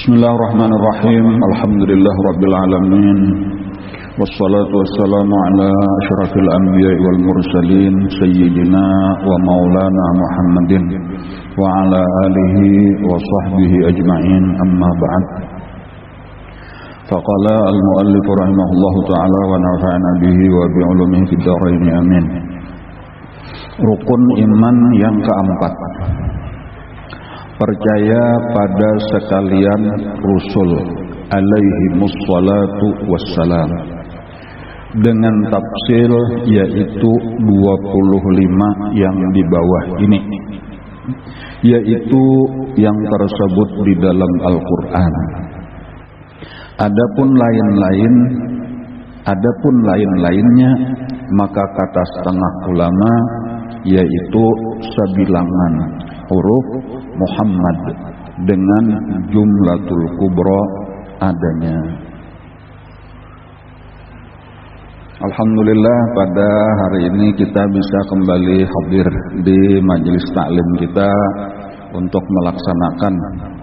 Bismillahirrahmanirrahim. Alhamdulillah rabbil alamin. Wassalatu wassalamu ala asyrafil anbiya'i wal mursalin sayyidina wa maulana Muhammadin wa ala alihi wa sahbihi ajma'in, amma ba'd. Faqala al-muallif rahimahullahu ta'ala wa nafa'ana bihi wa bi'ulumihi fid dharain amin. Rukun iman yang keempat, percaya pada sekalian Rasul alaihimus salatu wassalam, dengan tafsir yaitu 25 yang di bawah ini, yaitu yang tersebut di dalam Al-Quran. Adapun lain-lainnya maka kata setengah ulama yaitu sebilangan huruf Muhammad dengan jumlatul kubra adanya. Alhamdulillah, pada hari ini kita bisa kembali hadir di majelis taklim kita untuk melaksanakan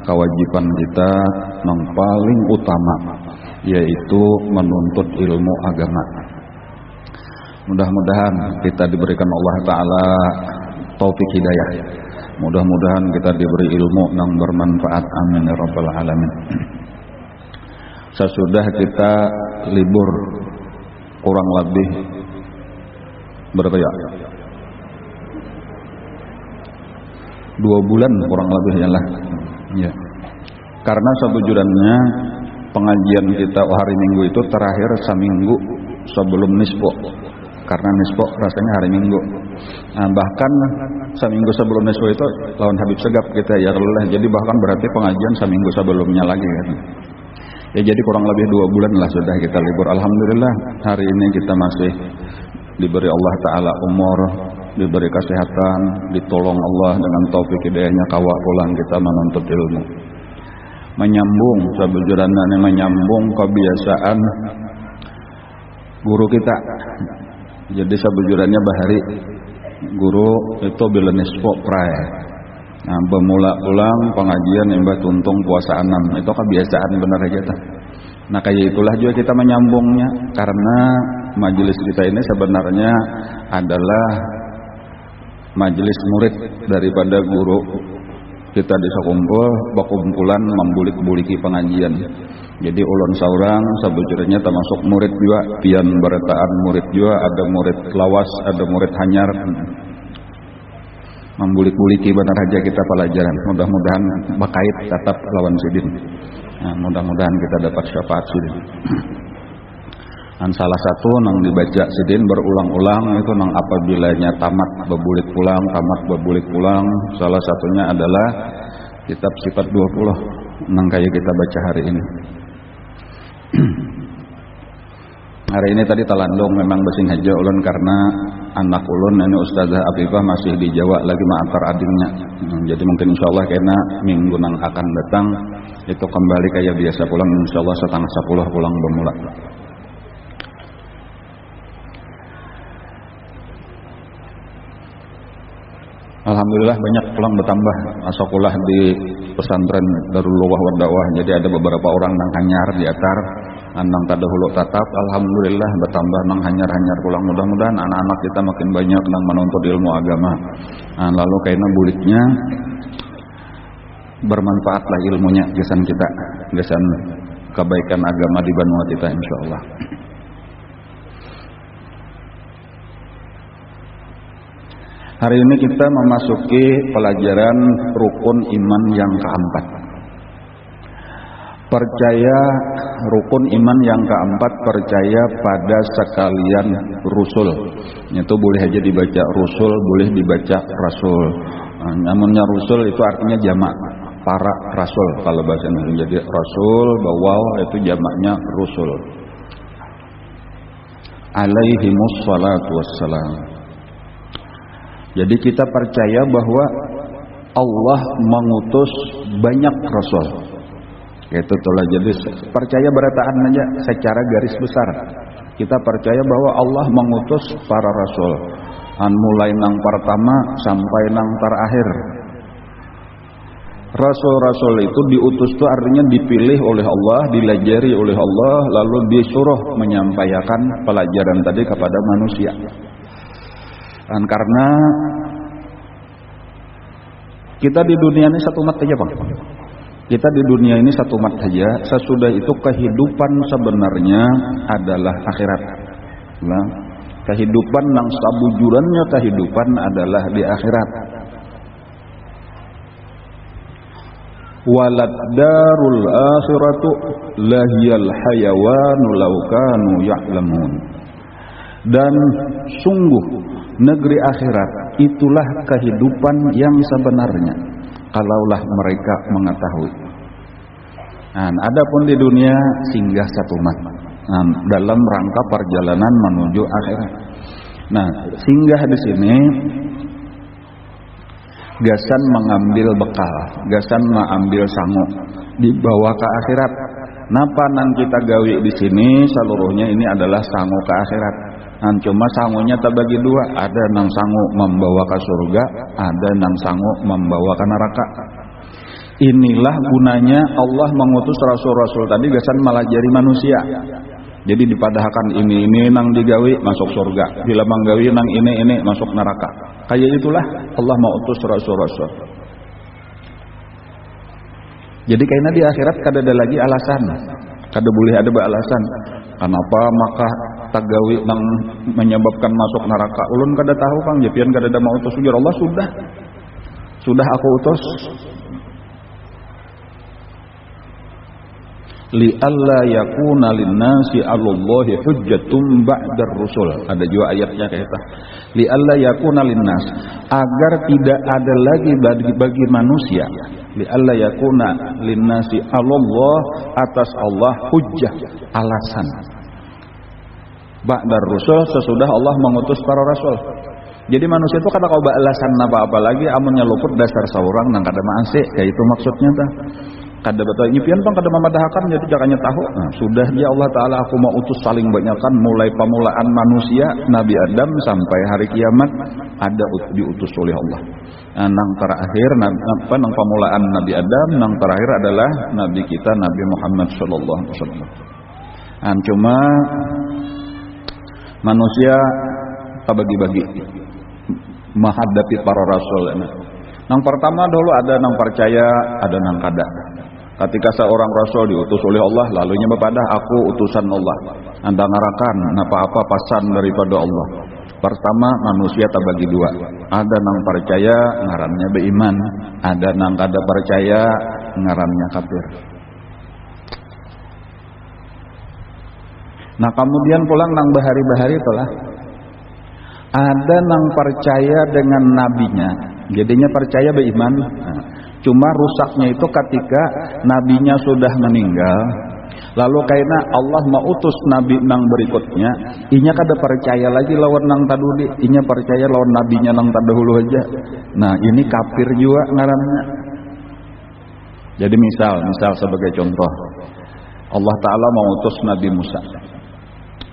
kewajiban kita yang paling utama, yaitu menuntut ilmu agama. Mudah-mudahan kita diberikan Allah Ta'ala taufik hidayah. Mudah-mudahan kita diberi ilmu yang bermanfaat. Amin ya rabbal alamin. Sesudah kita libur kurang lebih berapa ya? 2 bulan kurang lebih ya. Karena sebujurannya pengajian kita hari Minggu itu terakhir seminggu sebelum nispo. Karena nispo rasanya hari Minggu. Nah, bahkan seminggu sebelum nispo itu lawan Habib Segap kita ya Allah. Jadi bahkan berarti pengajian seminggu sebelumnya lagi kan. Ya, jadi kurang lebih 2 bulan lah sudah kita libur. Alhamdulillah hari ini kita masih diberi Allah Ta'ala umur, diberi kesehatan, ditolong Allah dengan taufik hidayahnya kawa pulang kita menuntut ilmu. Menyambung sebujurannya, menyambung kebiasaan guru kita. Jadi sebujurannya bahari guru itu bila nispo pray. Nah, bermula ulang pengajian imbah tuntung puasa 6 itu kebiasaan benar aja tuh. Nah, kayak itulah juga kita menyambungnya, karena majelis kita ini sebenarnya adalah majelis murid daripada guru kita di Sakumpul, bakumpulan membulik-buliki pengajian. Jadi ulun saurang sebujurnya termasuk murid juga, pian beretaan murid juga, ada murid lawas, ada murid hanyar. Membulik-buliki benar aja kita pelajaran. Mudah-mudahan bakait tetap lawan sidin. Nah, mudah-mudahan kita dapat syafaat sidin. Dan salah satu nang dibaca sidin berulang-ulang itu nang apabilanya tamat bebulik pulang. Salah satunya adalah kitab sifat 20 nang kayak kita baca hari ini. Hari ini tadi talandong memang basing haja ulun karena anak ulun ini Ustazah Afifah masih di Jawa lagi ma'antar adingnya. Jadi mungkin insyaallah karena minggu nang akan datang itu kembali kayak biasa pulang, insyaallah setengah 10 pulang bermula. Alhamdulillah banyak pulang bertambah sekolah di pesantren Darul Luwah Wardawah. Jadi ada beberapa orang nang hanyar di atar, nang tada hulu tatap. Alhamdulillah bertambah nang hanyar pulang. Mudah-mudahan anak-anak kita makin banyak nang menuntut ilmu agama. Nah, lalu kayaknya buliknya bermanfaatlah ilmunya gesan kita, gesan kebaikan agama di Banua kita insyaallah. Hari ini kita memasuki pelajaran rukun iman yang keempat. Percaya rukun iman yang keempat, percaya pada sekalian Rasul. Itu boleh aja dibaca Rasul, boleh dibaca Rasul. Namunnya Rasul itu artinya jamak, para Rasul kalau bahasa Indonesia. Jadi Rasul bawal itu jamaknya Rasul. Alaihimus salatu wassalam. Jadi kita percaya bahwa Allah mengutus banyak rasul. Itu itulah, jadi percaya berataan aja secara garis besar. Kita percaya bahwa Allah mengutus para rasul. Mulai nang pertama sampai nang terakhir. Rasul-rasul itu diutus itu artinya dipilih oleh Allah, dilajari oleh Allah, lalu disuruh menyampaikan pelajaran tadi kepada manusia. Dan karena kita di dunia ini satu umat saja, Bang. Kita di dunia ini satu umat saja. Sesudah itu kehidupan sebenarnya adalah akhirat. Nah, kehidupan yang sabujurannya kehidupan adalah di akhirat. Walad darul akhiratu lahiyal hayawanu law kanu ya'lamun. Dan sungguh negeri akhirat itulah kehidupan yang sebenarnya kalaulah mereka mengetahui. Nah, adapun di dunia singgah satu umat dalam rangka perjalanan menuju akhirat. Nah, singgah di sini gasan mengambil bekal, gasan mengambil sangu dibawa ke akhirat. Napa nang kita gawe di sini seluruhnya ini adalah sangu ke akhirat. Nah, cuma sangunya terbagi dua, ada nang sangu membawa ke surga, ada nang sangu membawa ke neraka. Inilah gunanya Allah mengutus rasul-rasul tadi gasan melajari manusia. Jadi dipadahkan ini nang digawe masuk surga, bila manggawi nang ini masuk neraka. Kayak itulah Allah mau utus rasul-rasul. Jadi kayaknya di akhirat kada ada lagi alasan, kada boleh ada alasan. Kenapa maka tagawi nang menyebabkan masuk neraka? Ulun kada tahu Kang, jepian kada ada mau utus ujar Allah sudah aku utus. Li alla yakuna linnasi 'alallahi hujjatun ba'dar rusul. Ada juga ayatnya kayak itu. Li alla yakuna linnas, agar tidak ada lagi bagi manusia. Li alla yakuna linnasi 'alallah, atas Allah hujjah, alasan. Ba'dar rusul, sesudah Allah mengutus para rasul. Jadi manusia itu kada kau alasan apa-apa lagi amunnya luput dasar saurang nang kada maase, kayak itu maksudnya tah. Kada betul nyipian Bang, kada memadahakan, jadi jangannya tahu. Nah, sudah ya Allah Ta'ala aku mau utus saling banyakkan mulai pemulaan manusia Nabi Adam sampai hari kiamat ada diutus oleh Allah. Nah, nang terakhir nang pemulaan Nabi Adam, nang terakhir adalah Nabi kita Nabi Muhammad sallallahu alaihi wasallam. Nah, cuma manusia terbagi-bagi menghadapi para rasul. Nang pertama dulu ada nang percaya, ada nang kada. Ketika seorang rasul diutus oleh Allah, lalunya bepadah aku utusan Allah. Anda ngarakan apa-apa pasan daripada Allah. Pertama manusia terbagi dua. Ada nang percaya ngarannya beriman, ada nang kada percaya ngarannya kafir. Nah kemudian pulang nang bahari-bahari itulah ada nang percaya dengan nabinya, jadinya percaya beriman. Nah, cuma rusaknya itu ketika nabinya sudah meninggal, lalu karena Allah mau utus nabi nang berikutnya, inya kada percaya lagi lawan nang taduli, inya percaya lawan nabinya nang terdahulu aja. Nah ini kafir juga ngarannya. Jadi misal sebagai contoh, Allah Ta'ala mau utus Nabi Musa,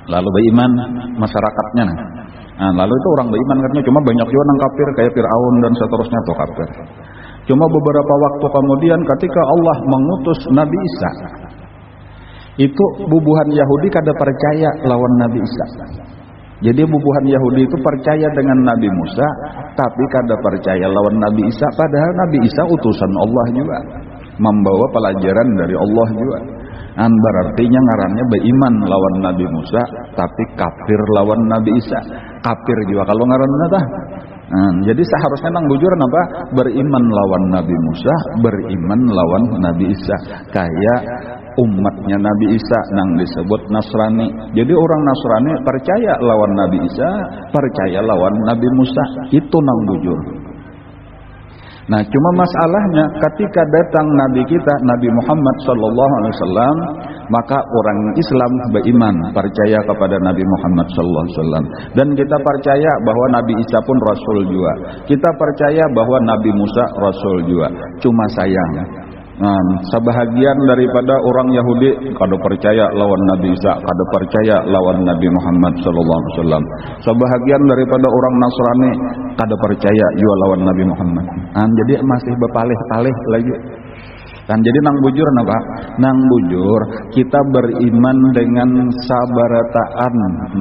lalu beriman masyarakatnya. Nah, lalu itu orang beriman karena cuma banyak juga nang kafir kayak Fir'aun dan seterusnya tuh kafir. Cuma beberapa waktu kemudian ketika Allah mengutus Nabi Isa, itu bubuhan Yahudi kada percaya lawan Nabi Isa. Jadi bubuhan Yahudi itu percaya dengan Nabi Musa, tapi kada percaya lawan Nabi Isa. Padahal Nabi Isa utusan Allah juga, membawa pelajaran dari Allah juga. Berartinya ngarannya beriman lawan Nabi Musa, tapi kafir lawan Nabi Isa. Kafir juga kalau ngarannya tah. Jadi seharusnya nang bujur apa? Beriman lawan Nabi Musa, beriman lawan Nabi Isa. Kayak umatnya Nabi Isa nang disebut Nasrani. Jadi orang Nasrani percaya lawan Nabi Isa, percaya lawan Nabi Musa. Itu nang bujur. Nah, cuma masalahnya ketika datang Nabi kita Nabi Muhammad sallallahu alaihi wasallam, maka orang Islam beriman, percaya kepada Nabi Muhammad sallallahu alaihi wasallam, dan kita percaya bahwa Nabi Isa pun rasul juga. Kita percaya bahwa Nabi Musa rasul juga. Cuma sayang Nah, sebahagian daripada orang Yahudi kada percaya lawan Nabi Isa, kada percaya lawan Nabi Muhammad sallallahu alaihi wasallam. Sebahagian daripada orang Nasrani kada percaya juga lawan Nabi Muhammad. Nah, jadi masih bepalih-palih lagi. Kan jadi nang bujur napa? Nang bujur kita beriman dengan sabarataan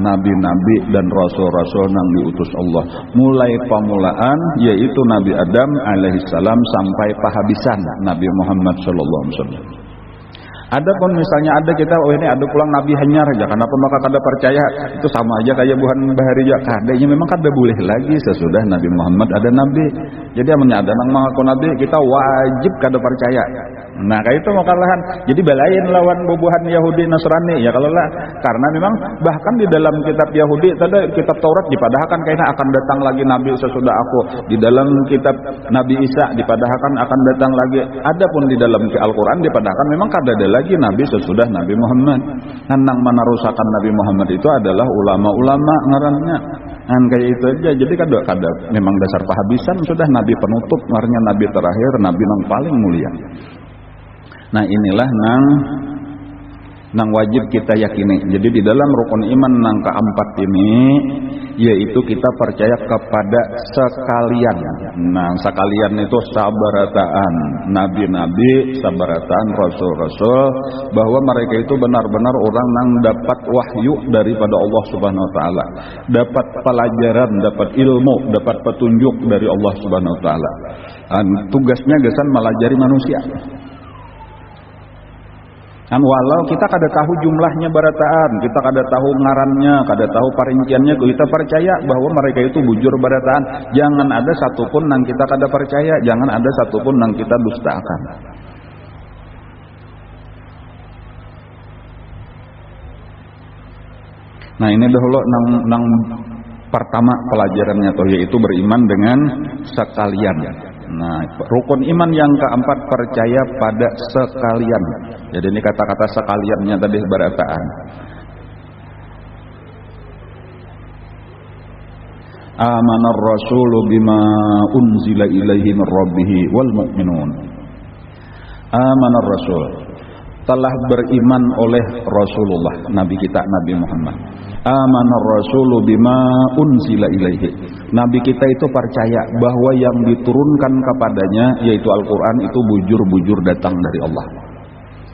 nabi-nabi dan rasul-rasul nang diutus Allah. Mulai pamulaan yaitu Nabi Adam alaihissalam sampai pahabisan Nabi Muhammad sallallahu alaihi wasallam. Adapun misalnya ada kita ini ada pulang nabi hanyar aja, kenapa maka kada percaya? Itu sama aja kayak buhan bahari aja. Kadanya memang kada boleh lagi sesudah Nabi Muhammad ada nabi. Jadi amunnya ada nang mengaku nabi kita wajib kada percaya. Nah kayak itu makalahan. Jadi belain lawan bubuhan Yahudi Nasrani ya kalau lah, karena memang bahkan di dalam kitab Yahudi tadi kitab Taurat dipadahkan kayaknya akan datang lagi nabi sesudah aku. Di dalam kitab Nabi Isa dipadahkan akan datang lagi. Adapun di dalam Al-Qur'an dipadahkan memang kada ada lagi nabi sesudah Nabi Muhammad. Nang menarusakan Nabi Muhammad itu adalah ulama-ulama ngarannya. Kan kayak itu aja. Jadi kada memang dasar pahabisan sudah nabi penutup, ngarannya nabi terakhir, nabi yang paling mulia. Nah inilah nang wajib kita yakini. Jadi di dalam rukun iman nang keempat ini yaitu kita percaya kepada sekalian. Nah sekalian itu sabarataan nabi-nabi, sabarataan rasul-rasul, bahwa mereka itu benar-benar orang nang dapat wahyu daripada Allah Subhanahu wa taala, dapat pelajaran, dapat ilmu, dapat petunjuk dari Allah Subhanahu wa taala. Tugasnya gesan melajari manusia. Kan walau kita kada tahu jumlahnya barataan, kita kada tahu ngarannya, kada tahu perinciannya, kita percaya bahwa mereka itu bujur barataan. Jangan ada satupun nang kita kada percaya, jangan ada satupun nang kita dustakan. Nah ini dahulu nang pertama pelajarannya tuh, yaitu beriman dengan sekalian. Nah, rukun iman yang keempat percaya pada sekalian. Jadi ini kata-kata sekaliannya tadi barataan. Amanar rasulu bima unzila ilaihi min rabbih wal mu'minun. Amanar rasul, telah beriman oleh Rasulullah, nabi kita Nabi Muhammad. Amanar rasulu bima unzila ilaihi. Nabi kita itu percaya bahwa yang diturunkan kepadanya yaitu Al-Qur'an itu bujur-bujur datang dari Allah.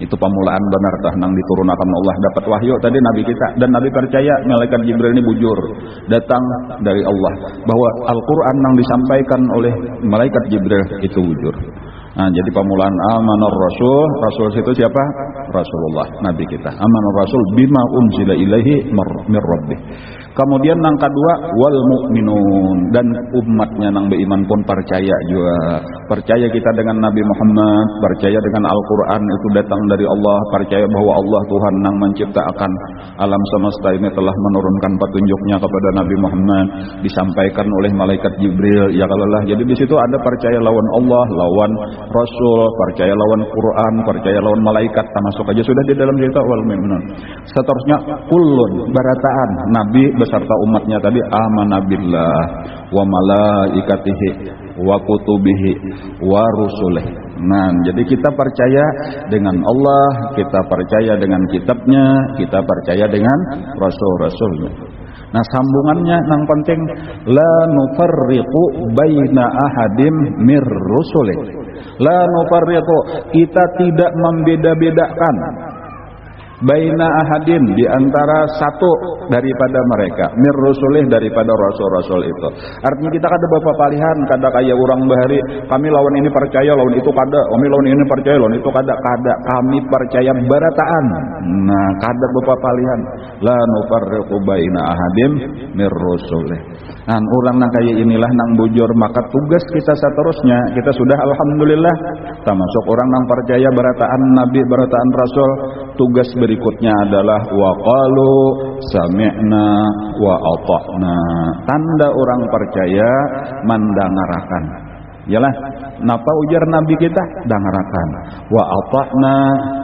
Itu pemulaan benar dah nang diturunkan Allah, dapat wahyu tadi nabi kita, dan nabi percaya malaikat Jibril ini bujur datang dari Allah, bahwa Al-Qur'an nang disampaikan oleh malaikat Jibril itu bujur. Nah, jadi pemulaan amanar rasul, rasul itu siapa? Rasulullah, nabi kita. Amanar rasul bima unzila ilaihi mir rabbih. Kemudian yang kedua wal mu'minun, dan umatnya nang beriman pun percaya juga. Percaya kita dengan Nabi Muhammad, percaya dengan Al-Qur'an itu datang dari Allah, percaya bahwa Allah Tuhan nang menciptakan alam semesta ini telah menurunkan petunjuknya kepada Nabi Muhammad, disampaikan oleh malaikat Jibril. Ya kalau lah, jadi di situ ada percaya lawan Allah, lawan Rasul, percaya lawan Quran, percaya lawan malaikat, termasuk aja sudah di dalam cerita wal mu'minun. Seterusnya kullun, barataan nabi beserta umatnya tadi amana billah wa malaikatihi wa kutubihi wa rusulih. Nah, jadi kita percaya dengan Allah, kita percaya dengan kitabnya, kita percaya dengan rasul-rasulnya. Nah, sambungannya yang penting la nufarriqu baina ahadim mir rusulih. La nufarriqu, kita tidak membeda-bedakan baina ahadin, di antara satu daripada mereka, mir rusulih, daripada rasul-rasul itu. Artinya kita kada bapa palihan, kada kaya orang bahari kami lawan ini percaya, lawan itu kada, kami lawan ini percaya, lawan itu kada, kami percaya barataan. Nah, kada bapa palihan. La nufarriqu baina ahadim mir rusulih. Nah, orang nang kaya inilah nang bujur, maka tugas kita seterusnya kita sudah alhamdulillah termasuk orang nang percaya barataan nabi, barataan rasul. Tugas berikutnya adalah waqalu sami'na wa ata'na. Tanda orang percaya mendangarakan. Yalah, napa ujar nabi kita? Dangarakan. Wa ata'na,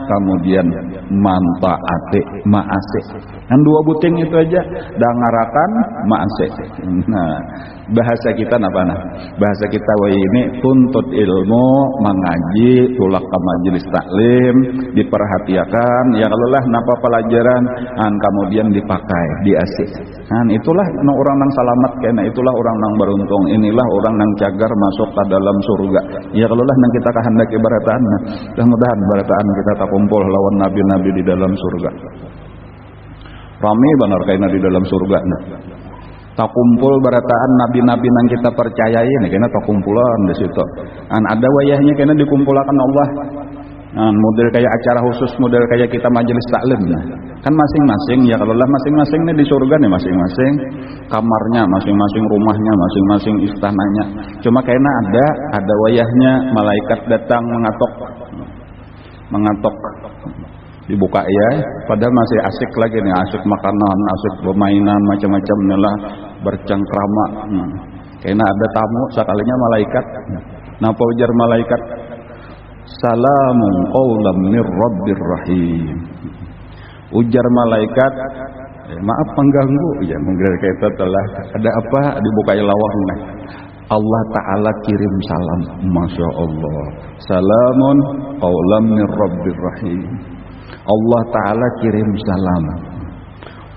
kemudian mantaate maase. Kan dua buting itu aja dangarakan maase. Nah, bahasa kita apa nah? Bahasa kita ini tuntut ilmu, mengaji, tulak ke majelis taklim, diperhatikan, ya kalau lah napa pelajaran, kemudian dipakai, diasih. Itulah orang nang salamat kena, itulah orang nang beruntung, inilah orang nang cagar masuk ke dalam surga. Ya kalau lah nang kita kehendak ibarataan, mudah-mudahan ibarataan kita tak kumpul lawan nabi-nabi di dalam surga. Rame benar kayaknya di dalam surga. Tak kumpul barataan nabi-nabi nang kita percayai, kayaknya tak kumpulan di situ. Ada wayahnya kayaknya dikumpulkan Allah. Model kayak acara khusus, model kayak kita majelis taklim kan masing-masing, ya kalau lah masing-masing nih di surga nih masing-masing kamarnya, masing-masing rumahnya, masing-masing istananya. Cuma kayaknya ada wayahnya malaikat datang mengatok dibuka ya, padahal masih asik lagi nih, asik makanan, asik permainan macam-macam lah, bercengkrama. Kayaknya ada tamu sekalinya malaikat. Napa ujar malaikat? Salamun qaulam mir rabbir rahim. Ujar malaikat, maaf mengganggu. Ya mungkin kita telah ada apa dibukai lawang nah. Allah Ta'ala kirim salam. Masya Allah. Salamun qaulam mir rabbir rahim. Allah Ta'ala kirim salam.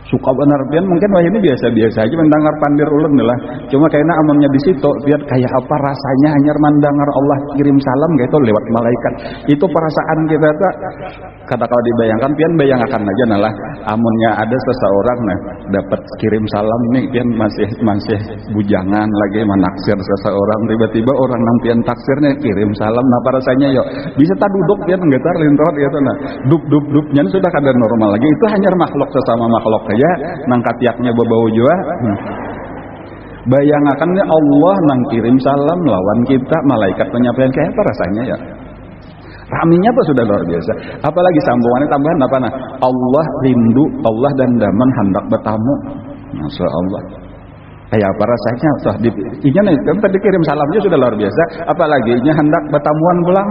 Suka benar pian mungkin wah ini biasa-biasa aja mendengar pandir ulun lah. Cuma kayaknya amannya di situ biar kayak apa rasanya hanya mendengar Allah kirim salam gitu lewat malaikat. Itu perasaan kita tak kata kalau dibayangkan pian bayangkan aja nalah amunnya ada seseorang dapat kirim salam nih pian masih bujangan lagi menaksir seseorang, tiba-tiba orang nang pian taksirnya kirim salam, apa rasanya yo bisa tak duduk pian ngetar lintot gitu dub sudah kadar normal lagi. Itu hanya makhluk sesama makhluk ya nang katiaknya berbau jua. Bayangkan Allah nang kirim salam lawan kita, malaikat penyampaian kayak apa rasanya ya. Raminya apa sudah luar biasa. Apalagi sambungannya tambahan apa nah? Allah rindu, Allah dan daman hendak bertamu. Masya Allah. Kayak apa rasanya? Inya tadi kirim salamnya sudah luar biasa. Apalagi inya hendak bertamuan pulang.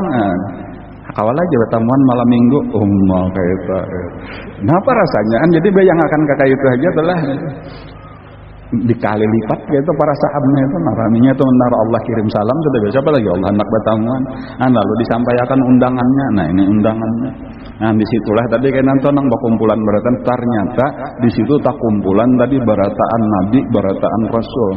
Kawal aja bertamuan malam minggu, kayak itu. Kenapa rasanya? Jadi bayangkan kakak itu aja telah dikali lipat gitu perasaannya itu. Raminya itu benar Allah kirim salam sudah biasa, apalagi Allah hendak bertamuan. Lalu disampaikan undangannya. Nah ini undangannya. Disitulah tadi kayak nanti nang bakumpulan beratan. Ternyata disitu tak kumpulan tadi barataan Nabi, barataan Rasul,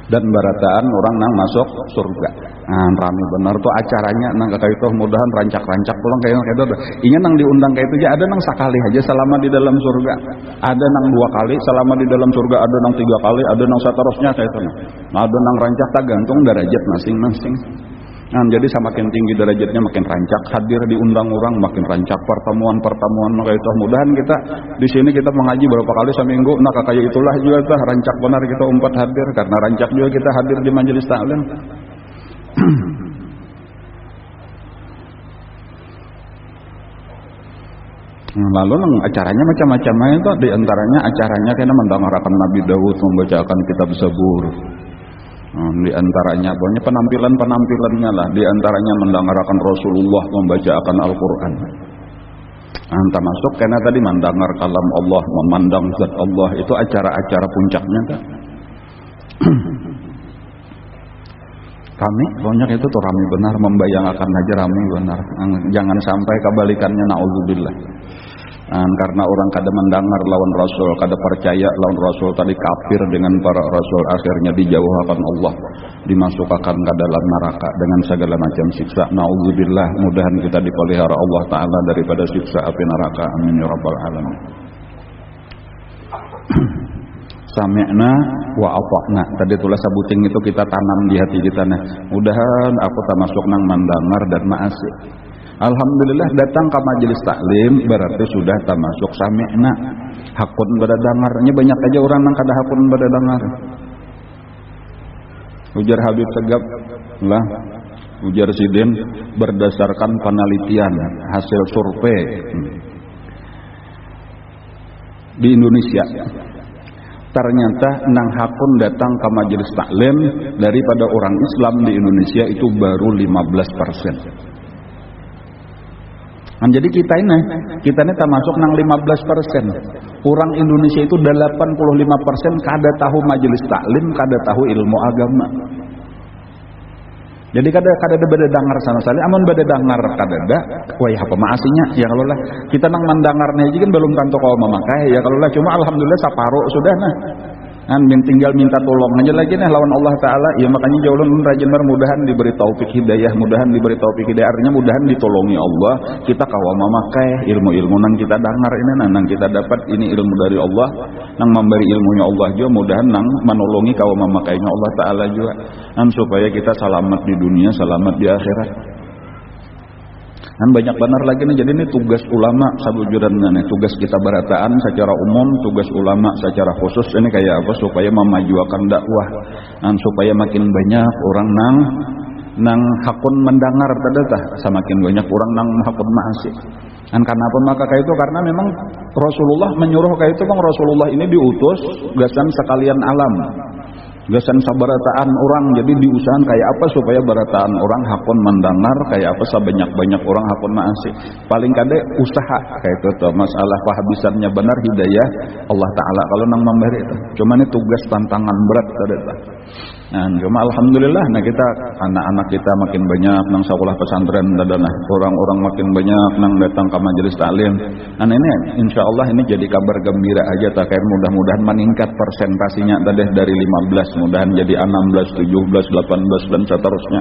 dan barataan orang nang masuk surga. Rame benar tuh acaranya nang kayak itu, mudahan rancak-rancak pulang kayak itu. Iya nang diundang kayak itu aja, ada nang sekali aja selama di dalam surga, ada nang 2 kali selama di dalam surga, ada nang 3 kali, ada nang seterusnya kayak itu. Ada nang rancak tak gantung derajat masing-masing. Jadi semakin tinggi derajatnya makin rancak, hadir diundang orang makin rancak, pertemuan maka itu. Mudahan kita di sini kita mengaji berapa kali seminggu, nah kayak itulah juga tah rancak benar kita umpat hadir, karena rancak juga kita hadir di majelis taklim. Lalu acaranya macam-macam itu, diantaranya acaranya kena mendengarkan Nabi Daud membacakan kitab Zabur. Di antaranya pokoknya penampilannya lah, di antaranya mendengarkan Rasulullah membacakan Al-Quran. Entah masuk karena tadi mendengar kalam Allah, memandang zat Allah, itu acara-acara puncaknya kan. Kami banyak itu tuh rame benar, membayangkan aja rame benar. Jangan sampai kebalikannya, naudzubillah. Karena orang kada mendengar lawan Rasul, kada percaya lawan Rasul, tadi kafir dengan para Rasul, akhirnya dijauhkan Allah, dimasukkan ke dalam neraka dengan segala macam siksa. Naudzubillah, mudahan kita dipelihara Allah Ta'ala daripada siksa api neraka. Amin ya rabbal alamin. Sami'na wa ata'na. Tadi tulis sabuting itu kita tanam di hati kita nah. Mudahan aku tak masuk nang mendengar dan ma'asih. Alhamdulillah datang ke majelis taklim berarti sudah termasuk sami'na. Hakun pada dengarnya banyak aja orang nang kada hakun pada dengar. Ujar Habib Segap lah, ujar Sidin berdasarkan penelitian hasil survei di Indonesia. Ternyata nang hakun datang ke majelis taklim daripada orang Islam di Indonesia itu baru 15%. Nah, jadi kita ini termasuk nang 15%. Orang Indonesia itu 85% kada tahu majelis taklim, kada tahu ilmu agama. Jadi kada beda dengar sama sekali. Amun beda dengar kada ada. Wah ya apa maasinya? Ya kalau lah kita nang mendengarnya aja kan belum tentu kau memakai. Ya kalau lah cuma alhamdulillah saparo sudah nah. Kan tinggal minta tolong aja lagi nih lawan Allah Ta'ala. Ya makanya jauh rajin mudahan diberi taufik hidayah, mudahan diberi taufik hidayah, artinya mudahan ditolongi Allah. Kita kawa memakai ilmu-ilmu nang kita dengar ini, nang kita dapat ini ilmu dari Allah, nang memberi ilmunya Allah juga, mudahan nang menolongi kawa memakainya Allah Ta'ala juga, dan supaya kita selamat di dunia, selamat di akhirat. Dan banyak benar lagi nih, jadi ini tugas ulama sabujurannya nih, tugas kita berataan secara umum, tugas ulama secara khusus ini kayak apa supaya memajukan dakwah, dan supaya makin banyak orang nang hakun mendengar tadata, semakin banyak orang nang hakun maasi. Dan karena apa maka kayak itu? Karena memang Rasulullah menyuruh kayak itu, bang Rasulullah ini diutus gasan sekalian alam, gasan sabarataan orang, jadi diusahakan kayak apa supaya barataan orang hakun mendengar, kayak apa sebanyak-banyak orang hakun maasi. Paling kade usaha kayak itu tuh, masalah kehabisannya benar hidayah Allah Ta'ala kalau nang memberi itu. Cuma ini tugas tantangan berat tadi. Nah, cuma alhamdulillah nah kita anak-anak kita makin banyak nang sekolah pesantren dadana, orang-orang makin banyak nang datang ke majelis taklim. Nah ini insya Allah ini jadi kabar gembira aja tak, kayak mudah-mudahan meningkat persentasinya tadi dari 15 mudahan jadi 16, 17, 18 dan seterusnya.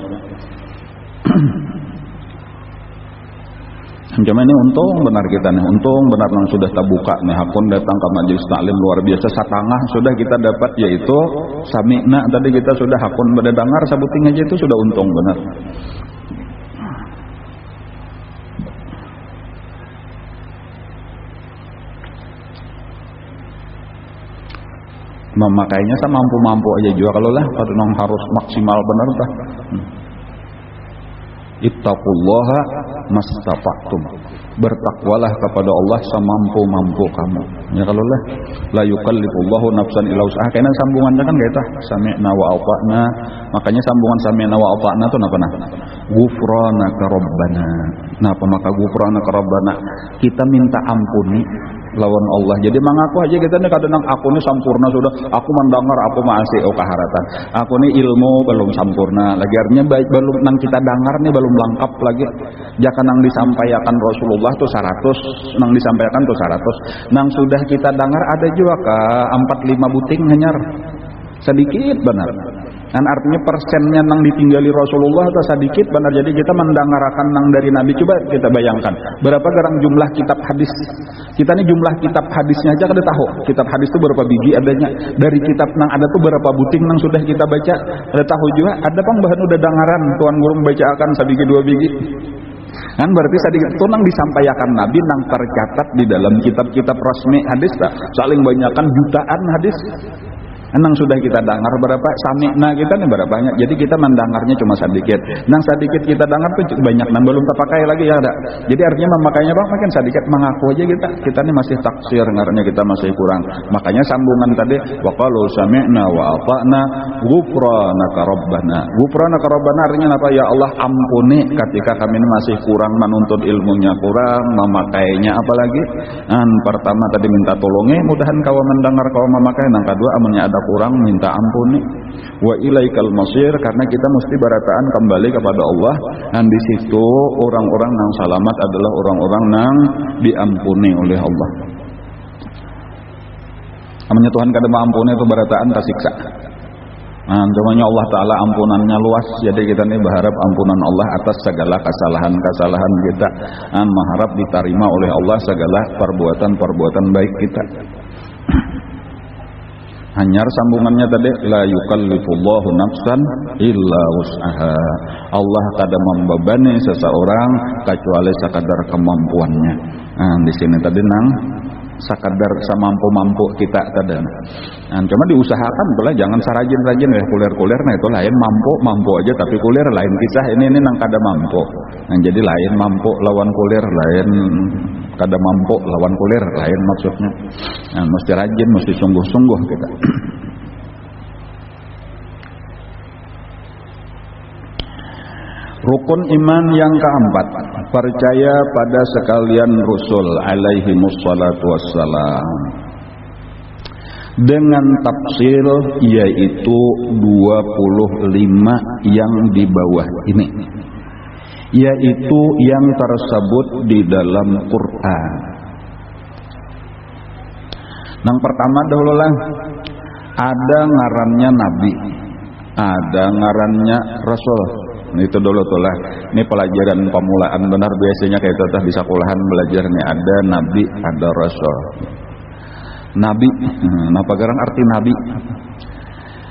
Cuma ini untung benar kita nih, untung benar nang sudah terbuka nih hakun datang ke majelis taklim luar biasa, satangah sudah kita dapat, yaitu sami'na tadi kita sudah hakun berdengar sabuting aja itu sudah untung benar. Memakainya sama mampu-mampu aja juga, kalau lah kadang harus maksimal benar dah. Ittaqullaha mastata'tum, bertakwalah kepada Allah semampu-mampu kamu. Ya kalau lah la yukallifullahu nafsan illa wus'aha, karena sambungannya kan kayak tah sami'na wa ata'na. Makanya sambungan sami'na wa ata'na itu apa nah? Ghufranaka rabbana. Nah, apa maka ghufranaka rabbana? Kita minta ampuni lawan Allah. Jadi mengaku aja kita nih kadang aku nih sampurna sudah, aku mendengar aku masih keharatan. Aku nih ilmu belum sampurna lagi, artinya baik belum nang kita dengar nih belum lengkap lagi. Jangan nang disampaikan Rasulullah tuh 100, nang disampaikan tuh 100. Nang sudah kita dengar ada juga ke 4-5 buting hanyar. Sedikit benar. Dan artinya persennya nang ditinggali Rasulullah itu sedikit benar. Jadi kita mendengarkan nang dari Nabi, coba kita bayangkan berapa garang jumlah kitab hadis. Kita nih jumlah kitab hadisnya aja kada tahu. Kitab hadis itu berapa biji adanya. Dari kitab nang ada tuh berapa buting nang sudah kita baca. Ada tahu juga. Ada pang bahan udah dengaran tuan guru membacakan sabigi 2 biji. Kan berarti sedikit itu nang disampaikan Nabi nang tercatat di dalam kitab-kitab resmi hadis tak. Saling banyakkan jutaan hadis. Nang sudah kita dengar berapa sami'na kita nih berapa banyak. Jadi kita mendengarnya cuma sedikit. Nang sedikit kita dengar tuh banyak, nang belum terpakai lagi ya ada. Jadi artinya memakainya bang makin sedikit, mengaku aja kita nih masih taksir, ngaranya kita masih kurang. Makanya sambungan tadi wa qalu sami'na wa ata'na ghufranaka rabbana. Ghufranaka rabbana artinya apa? Ya Allah ampuni ketika kami ini masih kurang menuntut ilmunya, kurang memakainya apalagi. Pertama tadi minta tolongnya, mudahan kau mendengar kau memakai. Nang kedua amunnya ada kurang minta ampuni. Wa ilaikal masir, karena kita mesti barataan kembali kepada Allah. Dan di situ orang-orang yang selamat adalah orang-orang yang diampuni oleh Allah. Namanya Tuhan kada mengampuni itu barataan tersiksa. Nah, namanya Allah Ta'ala ampunannya luas. Jadi kita ini berharap ampunan Allah atas segala kesalahan-kesalahan kita, dan mengharap diterima oleh Allah segala perbuatan-perbuatan baik kita. Hanyar sambungannya tadi la yukallifullahu nafsan illa wus'aha. Allah kada membebani seseorang kecuali sekadar kemampuannya. Nah, di sini tadi nang sekadar semampu-mampu kita tadi. Nah, cuma diusahakan pula jangan sarajin-rajin ya kulir-kulir. Nah itu lain mampu aja tapi kulir lain kisah. Ini nang kada mampu. Nah jadi lain mampu lawan kulir, lain kada mampu lawan kulir, lain maksudnya. Nah, mesti rajin, mesti sungguh-sungguh kita. Rukun iman yang keempat, percaya pada sekalian Rasul alaihimussalatu wassalam. Dengan tafsir yaitu 25 yang di bawah ini, yaitu yang tersebut di dalam Quran. Yang pertama dahululah, ada ngarannya Nabi, ada ngarannya Rasul. Itu dulu tuh lah. Ini pelajaran pemulaan benar, biasanya kayak itu di sekolahan belajarnya ada Nabi, ada Rasul. Nabi, apa garang arti Nabi?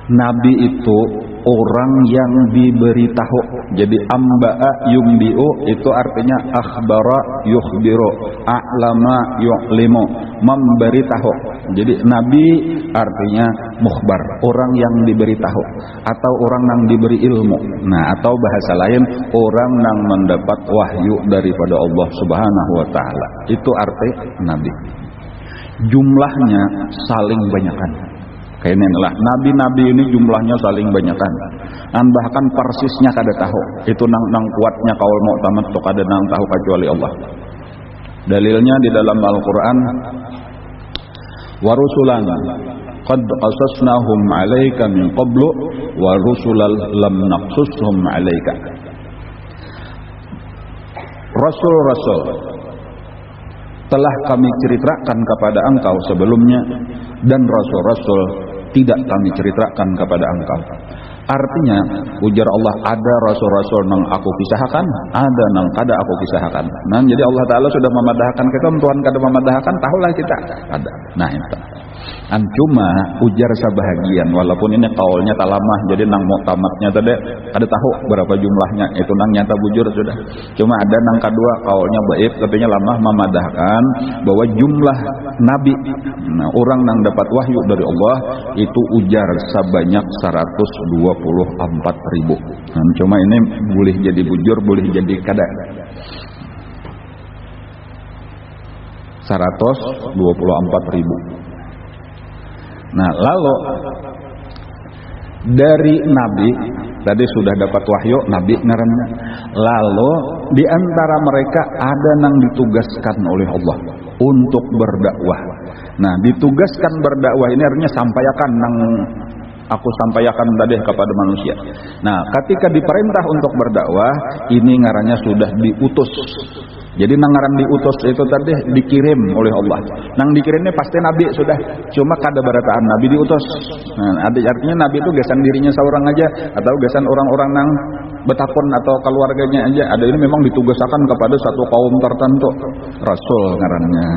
Nabi itu orang yang diberitahu. Jadi amba'a yumbi'u itu artinya akhbara yukhbiru, a'lama yu'limu, memberitahu. Jadi Nabi artinya mukhbar, orang yang diberitahu atau orang yang diberi ilmu. Nah, atau bahasa lain orang yang mendapat wahyu daripada Allah Subhanahu wa taala. Itu arti Nabi. Jumlahnya saling banyakan. Kayak inilah nabi-nabi ini jumlahnya saling banyakan. Dan bahkan persisnya kada tahu. Itu nang kuatnya kaul mu'tamad tuh kada nang tahu kecuali Allah. Dalilnya di dalam Al-Qur'an, wa rusulan qad qasasnahum 'alaika min qablu wa rusulan lam naqsushum 'alaika. Rasul-rasul telah kami ceritakan kepada engkau sebelumnya, dan rasul-rasul tidak kami ceritakan kepada engkau. Artinya ujar Allah, ada rasul-rasul nang aku kisahkan, ada nang kada aku kisahkan. Nah, jadi Allah Ta'ala sudah memadahkan kita, Tuhan kada memadahkan, tahulah kita ada. Nah itu. Cuma ujar sebahagian, walaupun ini kaulnya talamah, jadi nang mu'tamadnya tadi kada tahu berapa jumlahnya, itu nang nyata bujur sudah. Cuma ada nang kedua kaulnya baik, katanya lamah memadahkan bahwa jumlah nabi, nah, orang nang dapat wahyu dari Allah itu ujar sebanyak 124.000. Nah, cuma ini boleh jadi bujur, boleh jadi kada. 124.000. Nah, lalu dari nabi tadi sudah dapat wahyu, nabi ngarannya. Lalu di antara mereka ada yang ditugaskan oleh Allah untuk berdakwah. Nah, ditugaskan berdakwah ini artinya sampaikan nang aku sampaikan tadi kepada manusia. Nah, ketika diperintah untuk berdakwah, ini ngarannya sudah diutus. Jadi nangaran diutus itu tadi dikirim oleh Allah. Nang dikirimnya pasti nabi sudah. Cuma kada barataan nabi diutus. Nah, artinya nabi itu gesan dirinya seorang aja atau gesan orang-orang nang betakon atau keluarganya aja. Ada ini memang ditugaskan kepada satu kaum tertentu. Rasul ngarannya.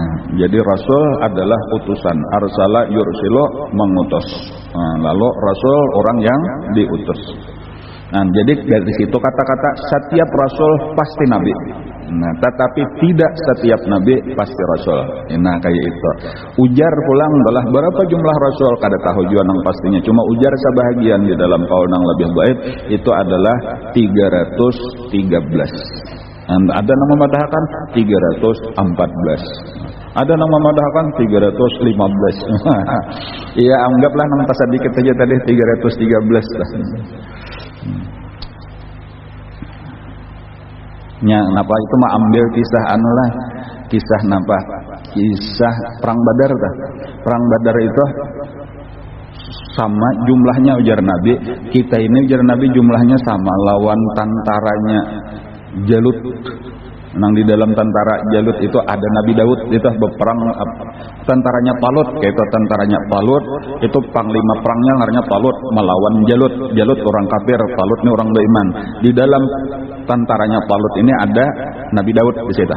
Jadi rasul adalah utusan. Arsala yursilu, mengutus. Nah, lalu rasul orang yang diutus. Nah, jadi dari situ kata-kata setiap rasul pasti nabi. Nah, tetapi tidak setiap nabi pasti rasul. Nah, kayak itu. Ujar pulang adalah berapa jumlah rasul kada tahu juga nang pastinya. Cuma ujar sebahagian di dalam kaul nang lebih baik itu adalah 313. Ada yang memadahkan 314. Ada yang memadahkan 315. Iya, anggaplah nang pasal dikit aja tadi 313 lah. Nya napa itu mah ambil kisah anu lah, kisah napa, kisah perang Badar tah. Perang Badar itu sama jumlahnya ujar Nabi. Kita ini ujar Nabi jumlahnya sama, lawan tentaranya Jalut. Nang di dalam tentara Jalut itu ada Nabi Daud, itu berperang tentaranya Talut, kayak tentaranya Talut itu panglima perangnya namanya Talut melawan Jalut. Jalut orang kafir, Talut ini orang beriman. Di dalam tentaranya Talut ini ada Nabi Daud di situ.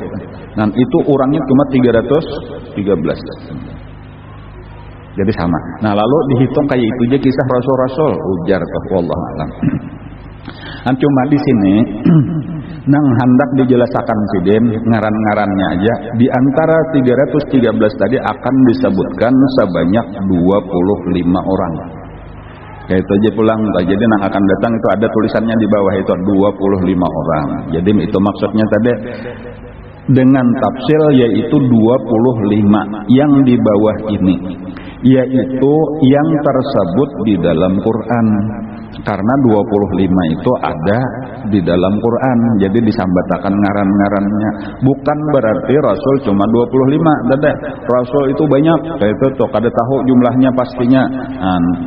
Dan itu orangnya cuma 313. Jadi sama. Nah, lalu dihitung kayak itu aja kisah rasul-rasul, ujar ke wallahu alam. Dan cuma di sini nang hendak dijelaskan sidin ngaran-ngarannya aja, di antara 313 tadi akan disebutkan sebanyak 25 orang. Kayak itu aja pulang. Jadi nang akan datang itu ada tulisannya di bawah itu 25 orang. Jadi itu maksudnya tadi dengan tafsir yaitu 25 yang di bawah ini, yaitu yang tersebut di dalam Quran. Karena 25 itu ada di dalam Quran. Jadi disambatakan ngaran-ngarannya. Bukan berarti Rasul cuma 25, Dedek. Rasul itu banyak. Kayak itu tuh kada tahu jumlahnya pastinya.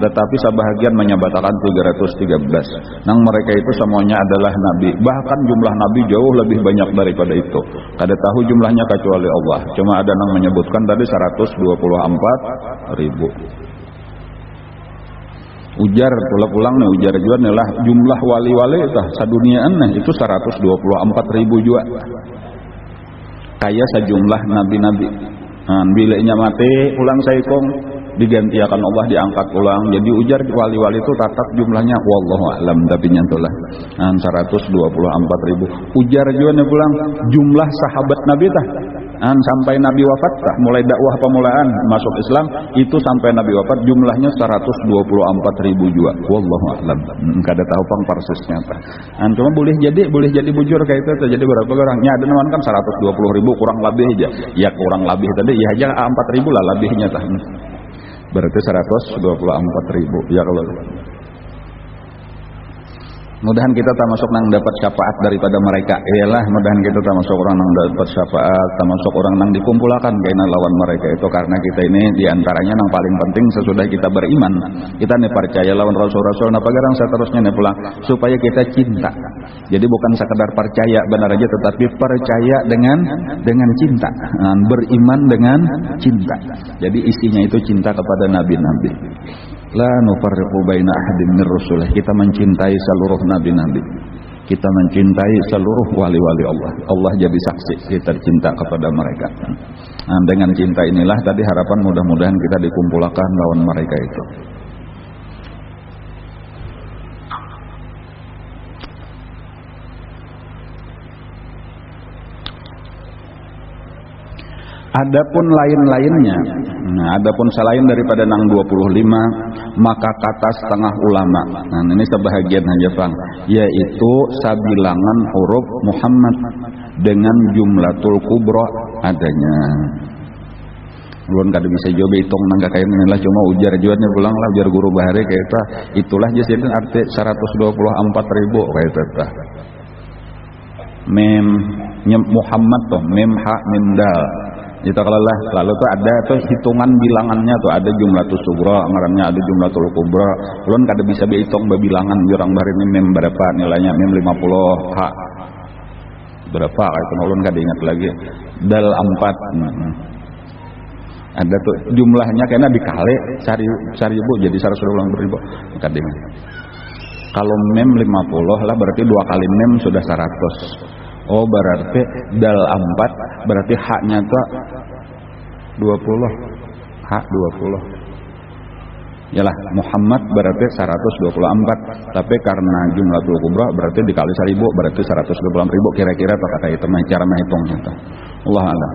Tetapi sebahagian menyabatakan 313. Nang mereka itu semuanya adalah nabi. Bahkan jumlah nabi jauh lebih banyak daripada itu. Kada tahu jumlahnya kecuali Allah. Cuma ada yang menyebutkan tadi 124.000. Ujar pulang nih, ujar juga nih lah jumlah wali-wali saduniaan nah itu 124.000 juga. Kayak sejumlah nabi-nabi. Bilanya mati ulang saikong digantiakan Allah, diangkat ulang. Jadi ujar wali-wali itu tatap jumlahnya wallahu a'lam, tapi nyantulah 124.000. Ujar juga nih pulang jumlah sahabat nabi sampai nabi wafat mulai dakwah pemulaan masuk Islam itu sampai nabi wafat jumlahnya 124.000 juga. Wallahu a'lam. Kada tahu pang persisnya cuma boleh jadi bujur kayak itu. Jadi berapa orangnya ada naman kan 120.000 kurang lebih aja. Ya kurang lebih tadi ya aja 4.000 lah lebihnya berarti 124.000 ya. Kalau mudahan kita termasuk nang dapat syafaat daripada mereka. Iyalah, mudahan kita termasuk orang nang dapat syafaat, termasuk orang nang dikumpulkan kena lawan mereka itu. Karena kita ini diantaranya nang paling penting sesudah kita beriman, kita nih percaya lawan rasul-rasul. Nah pagarang seterusnya nih pulang supaya kita cinta. Jadi bukan sekedar percaya benar aja, tetapi percaya dengan cinta, beriman dengan cinta. Jadi isinya itu cinta kepada nabi-nabi. La nufarriqu baina ahadin min rusulih. Kita mencintai seluruh nabi-nabi. Kita mencintai seluruh wali-wali Allah. Allah jadi saksi kita cinta kepada mereka. Dengan cinta inilah tadi harapan mudah-mudahan kita dikumpulkan lawan mereka itu. Adapun lain-lainnya, adapun selain daripada nang 25, maka kata setengah ulama. Ini sebahagian aja Bang, yaitu sabilangan huruf Muhammad dengan jumlatul kubra adanya. Belum kada bisa jawab hitung nang kayak inilah, cuma ujar jualnya pulang lah ujar guru bahari kayak itu. Itulah jadi arti 124.000 kayak itu. Mem Muhammad tuh mem ha mem dal. Itu kalau lah lalu tuh ada tuh hitungan bilangannya tuh, ada jumlatul sugra ngarannya, ada jumlatul kubra. Ulun kada bisa dihitung bilangan jurang bahari ini mem berapa nilainya, mem 50 ha berapa itu ulun kada ingat lagi. Dal 4 ada tuh jumlahnya kayaknya dikali cari ibu jadi 120.000 kada ingat. Kalau mem 50 lah berarti 2 kali mem sudah 100. Oh berarti dal 4 berarti haknya tuh 20 hak 20 yalah. Muhammad berarti 124, tapi karena jumlatul kubra berarti dikali 1000 berarti 120.000 kira-kira tuh kata itu cara menghitungnya tuh. Allah a'lam.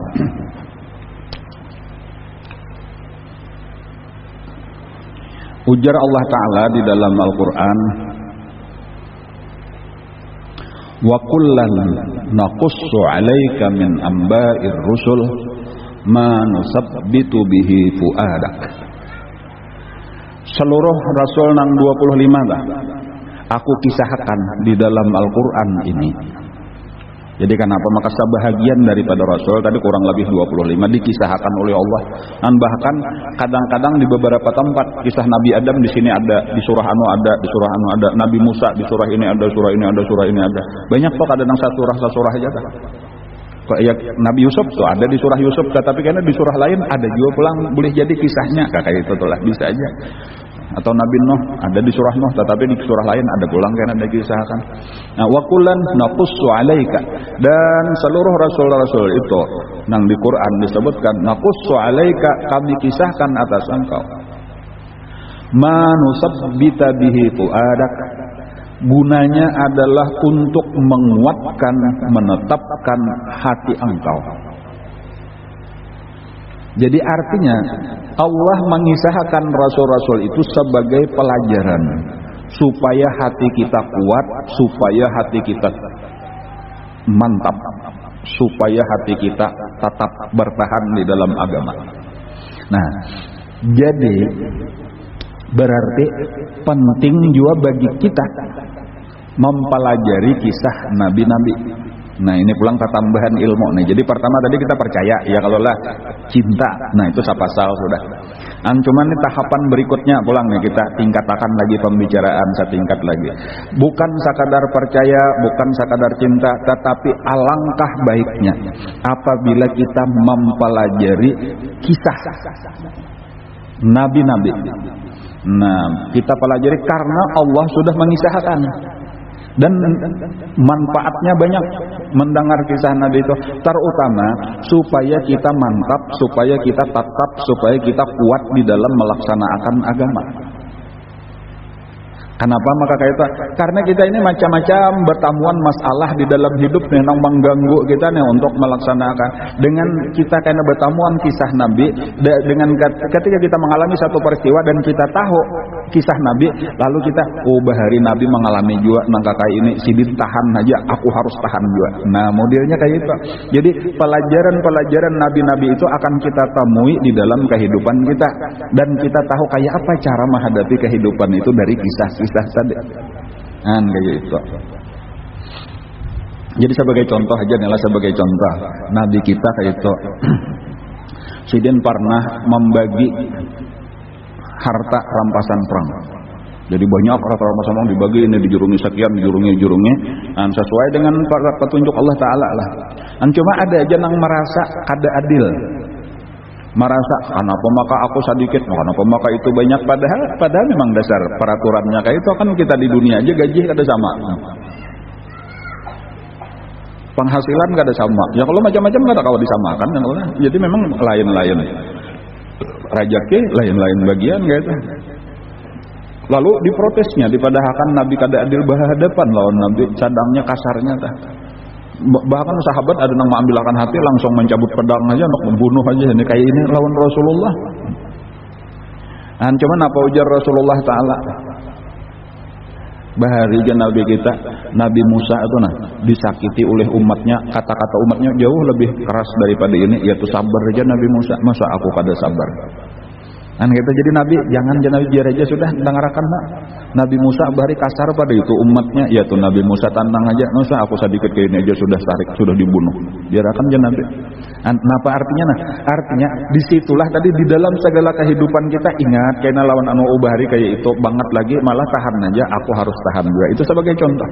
Ujar Allah Ta'ala di dalam Al-Quran, wa kullan naqussu 'alaika min amba'ir rusul ma nusabbitu bihi fuadak. Seluruh rasul nang 25 lah aku kisahkan di dalam Al-Qur'an ini. Jadi kenapa maka sebahagian daripada rasul tadi kurang lebih 25 dikisahkan oleh Allah. Dan bahkan kadang-kadang di beberapa tempat kisah Nabi Adam di sini ada, di surah anu ada, di surah anu ada, Nabi Musa di surah ini ada, surah ini ada, surah ini ada. Banyak kok kadang surah aja kan. Ya, Nabi Yusuf tuh ada di surah Yusuf, tapi karena di surah lain ada juga pulang boleh jadi kisahnya kayak itu tuh lah bisa aja. Atau Nabi Nuh ada di surah Nuh, tetapi di surah lain ada pulang karena ada kisahkan. Nah, wa kullan naqussu 'alaika, dan seluruh rasul-rasul itu nang di Quran disebutkan naqussu 'alaika, kami kisahkan atas engkau. Ma nusabbita bihi fuadak, gunanya adalah untuk menguatkan, menetapkan hati engkau. Jadi artinya Allah mengisahkan rasul-rasul itu sebagai pelajaran supaya hati kita kuat, supaya hati kita mantap, supaya hati kita tetap bertahan di dalam agama. Nah, jadi berarti penting juga bagi kita mempelajari kisah nabi-nabi. Nah ini pulang ketambahan ilmu nih. Jadi pertama tadi kita percaya ya kalau lah cinta, nah itu sapasal sudah. Cuman ini tahapan berikutnya pulang nih kita tingkatkan lagi pembicaraan setingkat lagi. Bukan sekadar percaya, bukan sekadar cinta, tetapi alangkah baiknya apabila kita mempelajari kisah nabi-nabi. Nah kita pelajari karena Allah sudah mengisahkan. Dan manfaatnya banyak mendengar kisah Nabi itu, terutama supaya kita mantap, supaya kita tetap, supaya kita kuat di dalam melaksanakan agama. Kenapa maka kayak itu? Karena kita ini macam-macam bertamuan masalah di dalam hidup memang mengganggu kita nih untuk melaksanakan. Dengan kita karena bertamuan kisah Nabi, dengan ketika kita mengalami satu peristiwa dan kita tahu kisah Nabi, lalu kita bahari Nabi mengalami juga nangka kayak ini, sidin tahan aja, aku harus tahan juga. Nah modelnya kayak itu. Jadi pelajaran-pelajaran Nabi-Nabi itu akan kita temui di dalam kehidupan kita, dan kita tahu kayak apa cara menghadapi kehidupan itu dari kisah tadi. Kayak itu. Jadi sebagai contoh aja nih, sebagai contoh Nabi kita kayak itu. Sidin pernah membagi harta rampasan perang. Jadi banyak harta rampasan perang dibagi, ini dijurungi sekian, dijurungi. Sesuai dengan petunjuk Allah Ta'ala lah. Cuma ada aja yang merasa kada adil. Merasa kenapa maka aku sedikit, kenapa maka itu banyak, padahal memang dasar peraturannya kayak itu kan kita di dunia aja gaji kada sama. Penghasilan kada sama. Ya kalau macam-macam kada kalau disamakan kan. Jadi memang lain-lain. Rezeki lain-lain bagian gitu. Lalu diprotesnya, dipadahkan Nabi kada adil berhadapan lawan Nabi, cadangnya kasarnya tah. Bahkan sahabat ada yang mengambilkan hati langsung mencabut pedang aja untuk membunuh aja. Ini kayak ini lawan Rasulullah. Cuman apa ujar Rasulullah Ta'ala? Bahari Nabi kita, Nabi Musa itu disakiti oleh umatnya, kata-kata umatnya jauh lebih keras daripada ini, yaitu sabar aja Nabi Musa. Masa aku kada sabar? Gitu. Jadi Nabi jangan Nabi biar aja sudah dengarkan Nabi Musa bahari kasar pada itu umatnya, yaitu Nabi Musa tantang aja, masa aku sedikit kayak ini aja sudah tarik, sudah dibunuh. Biarkan aja Nabi. Apa artinya? Artinya disitulah tadi di dalam segala kehidupan kita ingat kena lawan anu bahari kayak itu banget lagi, malah tahan aja, aku harus tahan juga. Itu sebagai contoh.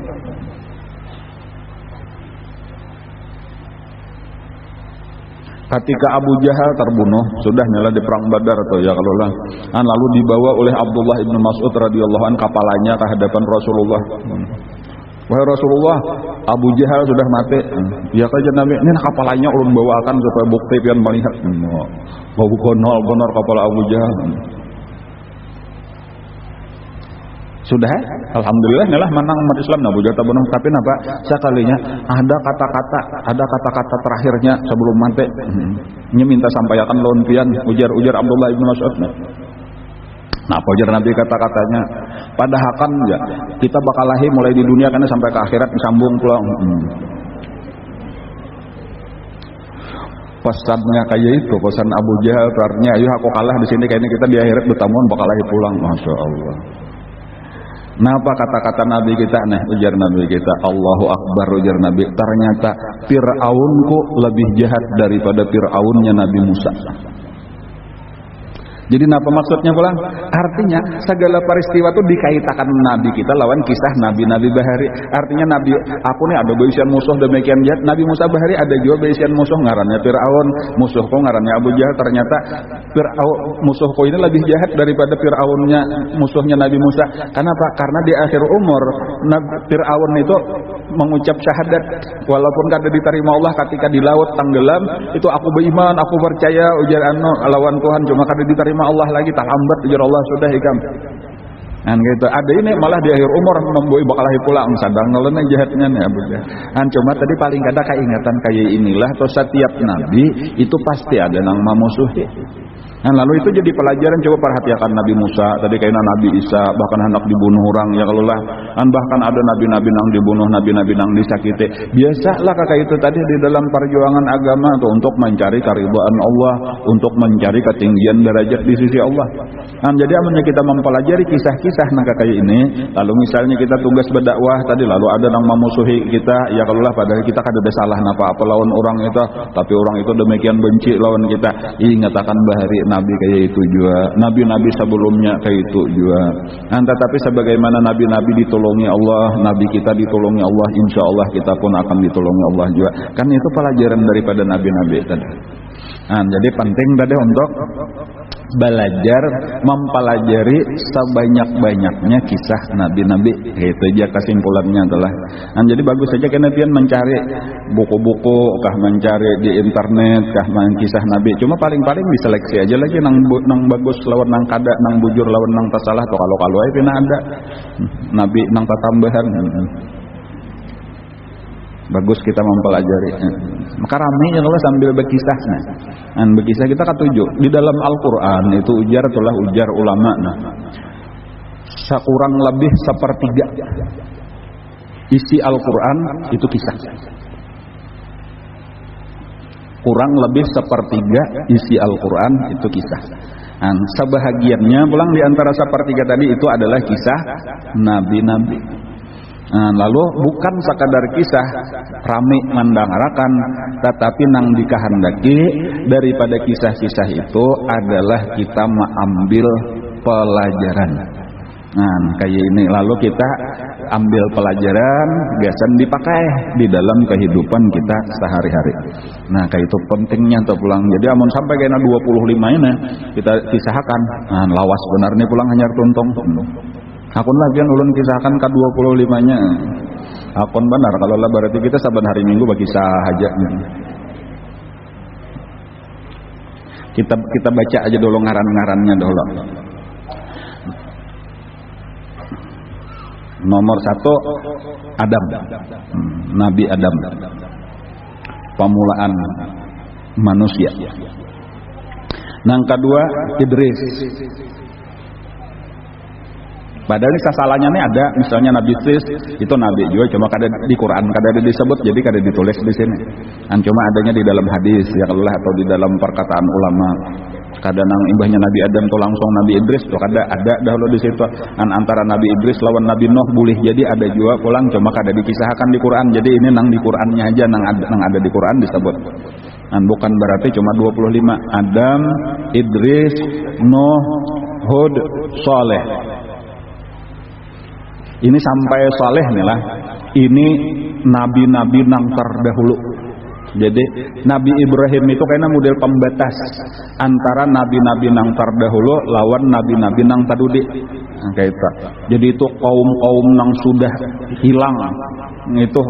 Ketika Abu Jahal terbunuh, sudah nyala di perang Badar atau ya kalau lah, lalu dibawa oleh Abdullah ibnu Mas'ud radhiyallahu anhu kapalanya ke hadapan Rasulullah. Wahai Rasulullah, Abu Jahal sudah mati. Ya kaja Nabi, ini kapalanya ulun bawakan supaya bukti pian melihat. Bau benar kapal Abu Jahal. Sudah, alhamdulillah nyalah menang umat Islam Abu Jahal terbunuh. Tapi napa sekalinya ada kata-kata terakhirnya sebelum mati. Ini minta sampaikan lawan pian ujar Abdullah ibnu Mas'ud. Nah, apa ujar Nabi kata-katanya? Padahal kan ya kita bakal lahir mulai di dunia karena sampai ke akhirat disambung pulang. Pesannya kayak itu, pesan Abu Jahal artinya, ayo aku kalah di sini kayaknya kita di akhirat bertamuan bakal lahir pulang. Masya Allah. Napa kata-kata Nabi kita ujar Nabi kita, Allahu Akbar, ujar Nabi, ternyata Fir'aunku lebih jahat daripada Fir'aunnya Nabi Musa. Jadi apa maksudnya pulang? Artinya segala peristiwa itu dikaitkan Nabi kita lawan kisah Nabi-Nabi bahari. Artinya Nabi aku nih ada baisian musuh demikian jahat. Nabi Musa bahari ada juga baisian musuh ngarannya Fir'aun, musuhku ngarannya Abu Jahal. Ternyata musuhku ini lebih jahat daripada Fir'aunnya musuhnya Nabi Musa. Kenapa? Karena di akhir umur Fir'aun itu mengucap syahadat walaupun kada diterima Allah ketika di laut tenggelam, itu aku beriman, aku percaya ujar lawan Tuhan, cuma kada diterima Allah lagi, tak lambat ujar Allah sudah ikam. Gitu. Ada ini malah di akhir umur memboi bakal lahir pulang sadang ngelena jahatnya nih Abu Jahal. Cuma tadi paling kada keingatan kayak inilah, atau setiap nabi itu pasti ada nang memusuhi. Nah, lalu itu jadi pelajaran, coba perhatikan Nabi Musa, tadi kayaknya Nabi Isa bahkan hendak dibunuh orang ya kalau lah, bahkan ada nabi-nabi nang dibunuh, nabi-nabi nang disakiti. Biasalah kakak itu tadi di dalam perjuangan agama tuh untuk mencari keridhaan Allah, untuk mencari ketinggian derajat di sisi Allah. Nah, jadi amannya kita mempelajari kisah-kisah nah kakak ini, lalu misalnya kita tugas berdakwah tadi, lalu ada yang memusuhi kita, ya kalau lah padahal kita kan ada salah apa lawan orang itu, tapi orang itu demikian benci lawan kita. Ingat akan bahari Nabi kayak itu juga, nabi-nabi sebelumnya kayak itu juga. Nah, tetapi sebagaimana nabi-nabi ditolongi Allah, nabi kita ditolongi Allah, insya Allah kita pun akan ditolongi Allah juga. Kan itu pelajaran daripada nabi-nabi tadi. Nah, jadi penting tadi untuk belajar mempelajari sebanyak-banyaknya kisah nabi-nabi. Itu aja kesimpulannya adalah. Nah, jadi bagus saja karena pian mencari buku-buku, kah mencari di internet, kah kisah nabi. Cuma paling-paling diseleksi aja lagi nang bagus lawan nang kada, nang bujur lawan nang tasalah. Atau kalau aja pina ada nabi nang tatambahan. Bagus kita mempelajari. Maka rame ya kalau sambil berkisah. Nah, berkisah kita ketujuh di dalam Al-Quran itu ujar ulama. Nah, sekurang lebih sepertiga isi Al-Quran itu kisah. Kurang lebih sepertiga isi Al-Quran itu kisah. Nah, sebahagiannya pulang di antara sepertiga tadi itu adalah kisah nabi-nabi. Nah, lalu bukan sekadar kisah rame mandangarakan, tetapi nang dikahandaki daripada kisah-kisah itu adalah kita mengambil pelajaran. Nah, kayak ini lalu kita ambil pelajaran, biasan dipakai di dalam kehidupan kita sehari-hari. Nah, kayak itu pentingnya tuh pulang. Jadi amun sampai kena 25 ini kita kisahkan. Nah, lawas benar nih pulang hanya tuntung. Akun lagi yang ulun kisahkan ke 25-nya. Akun benar kalau lah berarti kita saban hari Minggu bagi sahaja. Kita baca aja dulu ngaran-ngarannya dulu. Nomor 1 Adam. Nabi Adam. Pemulaan manusia. Yang kedua Idris. Padahal ini sasalahnya nih ada, misalnya Nabi Idris itu nabi juga, cuma kada di Quran kada disebut, jadi kada ditulis di sini. Dan cuma adanya di dalam hadis ya kalau atau di dalam perkataan ulama. Kadang imbahnya Nabi Adam tuh langsung Nabi Idris tuh ada dahulu di situ. Antara Nabi Idris lawan Nabi Nuh boleh jadi ada juga pulang, cuma kada dikisahkan di Quran. Jadi ini nang di Qurannya aja nang ada di Quran disebut. Dan bukan berarti cuma 25. Adam, Idris, Nuh, Hud, Saleh. Ini sampai Saleh nih lah. Ini nabi-nabi nang terdahulu. Jadi Nabi Ibrahim itu kayaknya model pembatas antara nabi-nabi nang terdahulu lawan nabi-nabi nang tadudi. Nah, kayak itu. Jadi itu kaum-kaum nang sudah hilang itu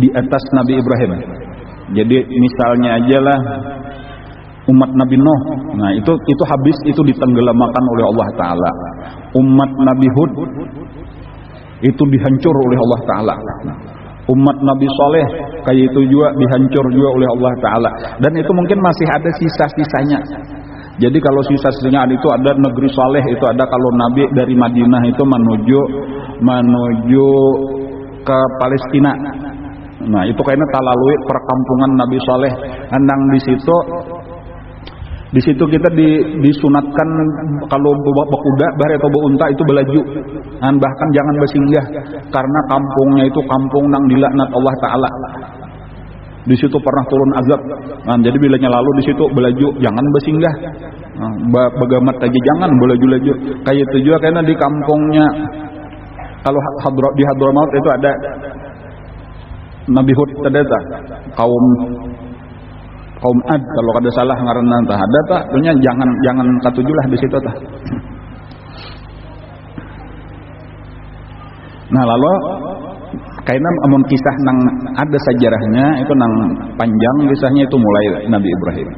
di atas Nabi Ibrahim. Jadi misalnya aja lah umat Nabi Nuh. Nah, itu habis, itu ditenggelamkan oleh Allah Ta'ala. Umat Nabi Hud itu dihancur oleh Allah Ta'ala. Umat Nabi Saleh kayak itu juga dihancur juga oleh Allah Ta'ala. Dan itu mungkin masih ada sisa-sisanya. Jadi kalau sisa-sisanya itu ada negeri Saleh, itu ada kalau Nabi dari Madinah itu menuju ke Palestina. Nah, itu kayaknya talalui perkampungan Nabi Saleh. Andang di situ kita disunatkan kalau bawa kuda, bahari atau bawa unta itu belaju. Dan bahkan jangan bersinggah karena kampungnya itu kampung nang dilaknat Allah Ta'ala. Di situ pernah turun azab. Nah, jadi bilanya lalu di situ belaju, jangan bersinggah. Nah, bagamat aja jangan belaju-laju. Kayak itu juga karena di kampungnya kalau di Hadramaut itu ada Nabi Hud tadata kaum Ad kalau kada salah ngaranna tah ada tah punya jangan katujulah di situ tah. Nah, lalu kayaknya amun kisah nang ada sejarahnya itu nang panjang kisahnya itu mulai Nabi Ibrahim.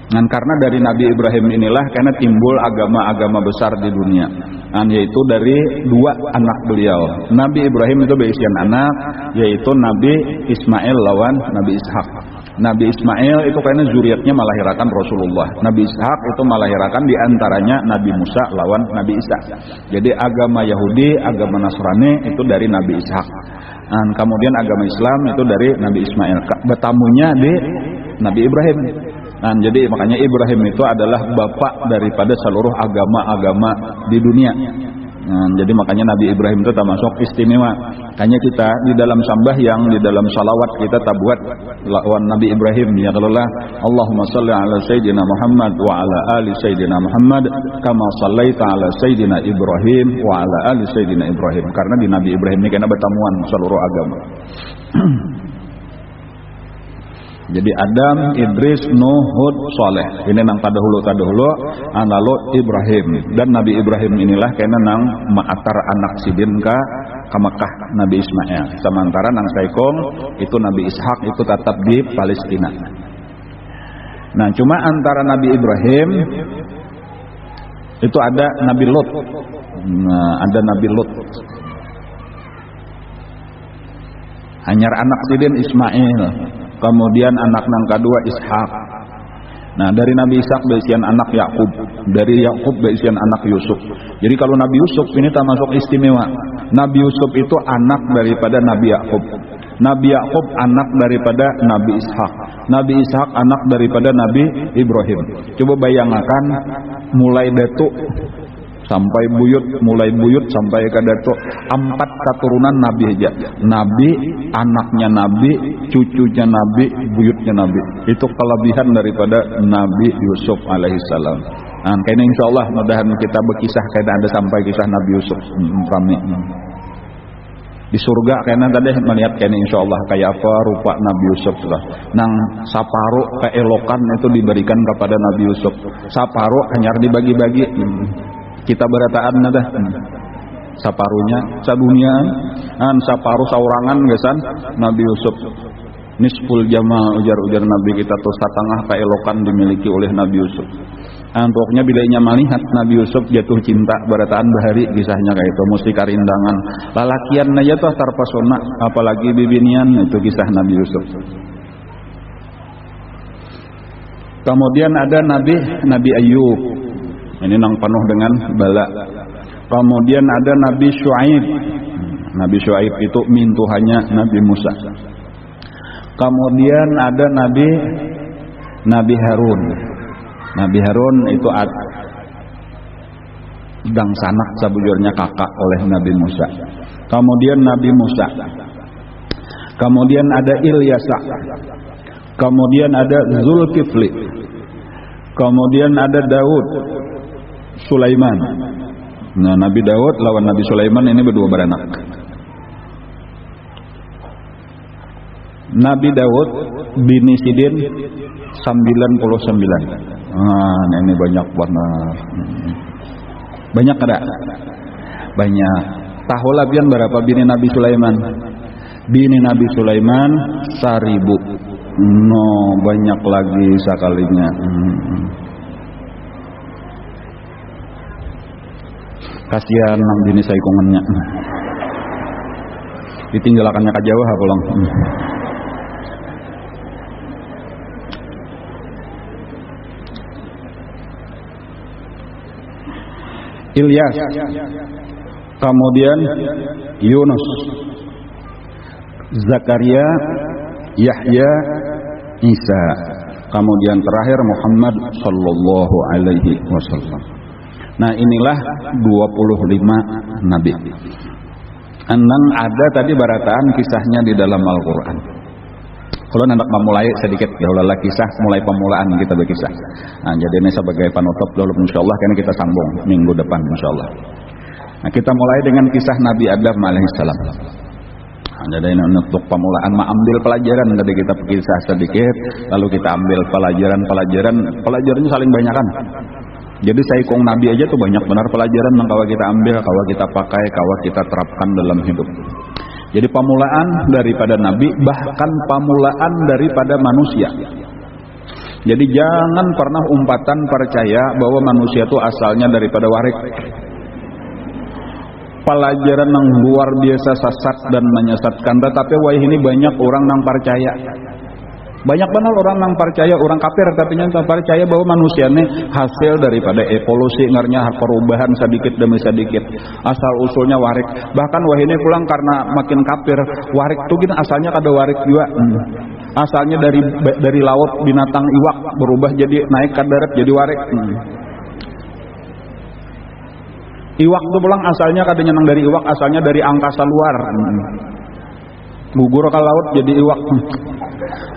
Dan karena dari Nabi Ibrahim inilah karena timbul agama-agama besar di dunia. Dan yaitu dari dua anak beliau. Nabi Ibrahim itu berisian anak, yaitu Nabi Ismail lawan Nabi Ishak. Nabi Ismail itu karena zuriatnya melahirkan Rasulullah. Nabi Ishak itu melahirkan diantaranya Nabi Musa lawan Nabi Isa. Jadi agama Yahudi, agama Nasrani itu dari Nabi Ishak. Dan kemudian agama Islam itu dari Nabi Ismail. Bertamunya di Nabi Ibrahim. Dan jadi makanya Ibrahim itu adalah bapak daripada seluruh agama-agama di dunia. Jadi makanya Nabi Ibrahim itu termasuk istimewa. Hanya kita di dalam sambahyang, di dalam salawat kita tabuat lawan Nabi Ibrahim. Ya kalau lah Allahumma salli ala Sayyidina Muhammad wa ala ali Sayyidina Muhammad kama sallaita ala Sayyidina Ibrahim wa ala ali Sayyidina Ibrahim. Karena di Nabi Ibrahim ini kena bertemuan seluruh agama. Jadi Adam, Idris, Nuh, Hud, Saleh. Ini nang tadahulu lalu Ibrahim. Dan Nabi Ibrahim inilah kena nang maatar anak sidin ka Mekah Nabi Ismail. Sementara nang saikong itu Nabi Ishak itu tetap di Palestina. Nah, cuma antara Nabi Ibrahim itu ada Nabi Lot. Nah, ada Nabi Lot. Hanyar anak sidin Ismail. Kemudian anak nang kedua Ishak. Nah, dari Nabi Ishak beisian anak Yakub, dari Yakub beisian anak Yusuf. Jadi kalau Nabi Yusuf ini termasuk istimewa. Nabi Yusuf itu anak daripada Nabi Yakub. Nabi Yakub anak daripada Nabi Ishak. Nabi Ishak anak daripada Nabi Ibrahim. Coba bayangkan mulai datuk sampai buyut, mulai buyut sampai ke datuk, 4 keturunan Nabi aja. Nabi, anaknya Nabi, cucunya Nabi, buyutnya Nabi. Itu kelebihan daripada Nabi Yusuf alaihissalam. Nah, kayaknya insyaallah mudahan kita berkisah kayak ada sampai kisah Nabi Yusuf rame. Di surga kayaknya tadi melihat kayaknya insyaallah kayak apa rupa Nabi Yusuf lah. Nang saparu keelokan itu diberikan kepada Nabi Yusuf. Saparu hanya dibagi-bagi. Kita berataan dah saparunya sadunia saparu saurangan gesan Nabi Yusuf nisful jamal ujar Nabi kita tuh setengah keelokan dimiliki oleh Nabi Yusuf. Pokoknya bilainya melihat Nabi Yusuf jatuh cinta berataan bahari kisahnya kayak itu mesti karindangan lalakian aja tuh terpesona apalagi bibinian itu kisah Nabi Yusuf. Kemudian ada Nabi Ayub. Ini nang penuh dengan bala. Kemudian ada Nabi Syuaib. Nabi Syuaib itu mintuhannya Nabi Musa. Kemudian ada Nabi Harun. Nabi Harun itu dang sanak sabujurnya kakak oleh Nabi Musa. Kemudian Nabi Musa. Kemudian ada Ilyasa. Kemudian ada Zulkifli. Kemudian ada Daud, Sulaiman. Nah, Nabi Daud lawan Nabi Sulaiman ini berdua beranak. Nabi Daud bini Sidin 99. Nah, ini banyak benar. Banyak ada? Banyak. Tahu labian berapa bini Nabi Sulaiman? Bini Nabi Sulaiman 1000. No, banyak lagi sekalinya. Kasihan nang bini saikungannya. Ditinggalakannya ke Jawa pulang. Ilyas, kemudian Yunus, Zakaria, Yahya, Isa, kemudian terakhir Muhammad sallallahu alaihi wasallam. Nah, inilah 25 nabi. Enang ada tadi barataan kisahnya di dalam Al-Qur'an. Kalau hendak memulai sedikit dahulu kisah mulai pemulaan kita berkisah. Nah, jadi ini sebagai penutup dulu insyaallah karena kita sambung minggu depan insyaallah. Nah, kita mulai dengan kisah Nabi Adam alaihissalam. Nah, jadi ini untuk pemulaan ambil pelajaran tadi kita berkisah sedikit lalu kita ambil pelajarannya saling banyak kan. Jadi saikong Nabi aja tuh banyak benar pelajaran yang kalau kita ambil, kalau kita pakai, kalau kita terapkan dalam hidup. Jadi pemulaan daripada Nabi, bahkan pemulaan daripada manusia. Jadi jangan pernah umpatan percaya bahwa manusia itu asalnya daripada warik. Pelajaran yang luar biasa sesat dan menyesatkan. Tetapi wah ini banyak orang yang percaya. Banyak benar orang yang percaya, orang kafir tapi nyata percaya bahwa manusia ini hasil daripada evolusi, ngarnya perubahan sedikit demi sedikit. Asal usulnya warik. Bahkan wah ini pulang karena makin kafir, warik tuh gini asalnya kada warik juga. Asalnya dari laut binatang iwak berubah jadi naik ke darat jadi warik. Iwak tuh pulang asalnya kada nyenang dari iwak, asalnya dari angkasa luar. Gugur ke laut jadi iwak.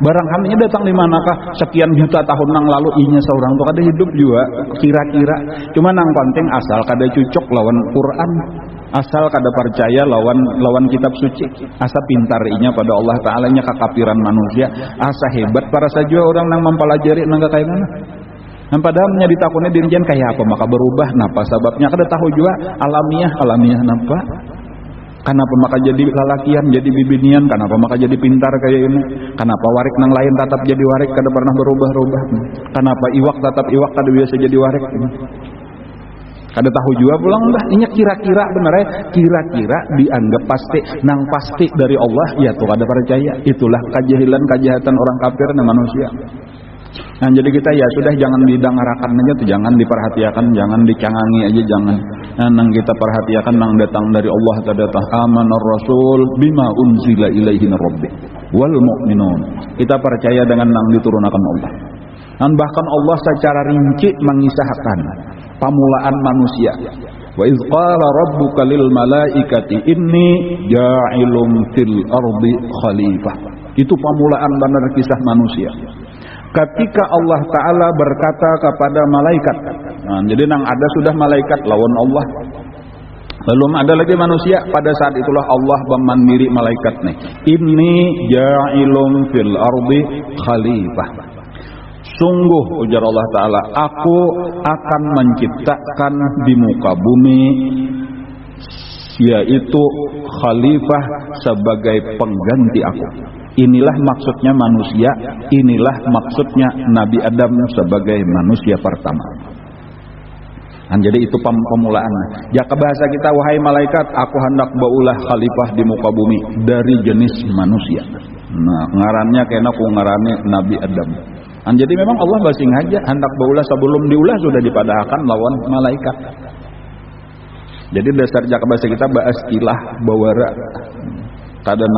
Barang kaminya datang di manakah sekian juta tahun nang lalu inya seorang tuh kada hidup juga kira-kira. Cuma nang penting asal kada cocok lawan Quran, asal kada percaya lawan kitab suci, asa pintar inya pada Allah Taala nya kekafiran manusia, asa hebat para saja orang nang mempelajari nang kayak mana. Nah, padahal menjadi takutnya dirinya kayak apa maka berubah napa sebabnya kada tahu juga alamiah napa. Kenapa maka jadi lalakian, jadi bibinian? Kenapa maka jadi pintar kayak ini? Kenapa warik nang lain tetap jadi warik, kada pernah berubah-ubah? Kenapa iwak tetap iwak, kada biasa jadi warik? Kada tahu juga pulang dah. Ini kira-kira benernya, kira-kira dianggap pasti, nang pasti dari Allah, ya tuh kada percaya. Itulah kejahilan, kejahatan orang kafir dan manusia. Nah jadi kita ya sudah jangan didengarakan aja tuh, jangan diperhatikan, jangan dicangangi aja, jangan. Nah nang kita perhatikan nang datang dari Allah tadatah amanar rasul bima unzila ilaihi min rabbih wal mu'minun. Kita percaya dengan nang diturunkan Allah. Dan bahkan Allah secara rinci mengisahkan pamulaan manusia. Wa iz qala rabbuka lil malaikati inni ja'ilun fil ardi khalifah. Itu pamulaan benar kisah manusia. Ketika Allah Ta'ala berkata kepada malaikat, nah, jadi nang ada sudah malaikat lawan Allah, belum ada lagi manusia. Pada saat itulah Allah memandiri malaikat nih, inni ja'ilun fil ardi khalifah. Sungguh ujar Allah Ta'ala, aku akan menciptakan di muka bumi yaitu khalifah sebagai pengganti aku. Inilah maksudnya manusia, inilah maksudnya Nabi Adam sebagai manusia pertama. Dan jadi itu pemulaan. Jika bahasa kita, wahai malaikat, aku hendak baulah khalifah di muka bumi dari jenis manusia. Nah, ngarannya kena ku ngarannya Nabi Adam. Dan jadi memang Allah basing aja hendak baulah sebelum diulah sudah dipadahkan lawan malaikat. Jadi dasar jaka bahasa kita bahas ilah bawara kadang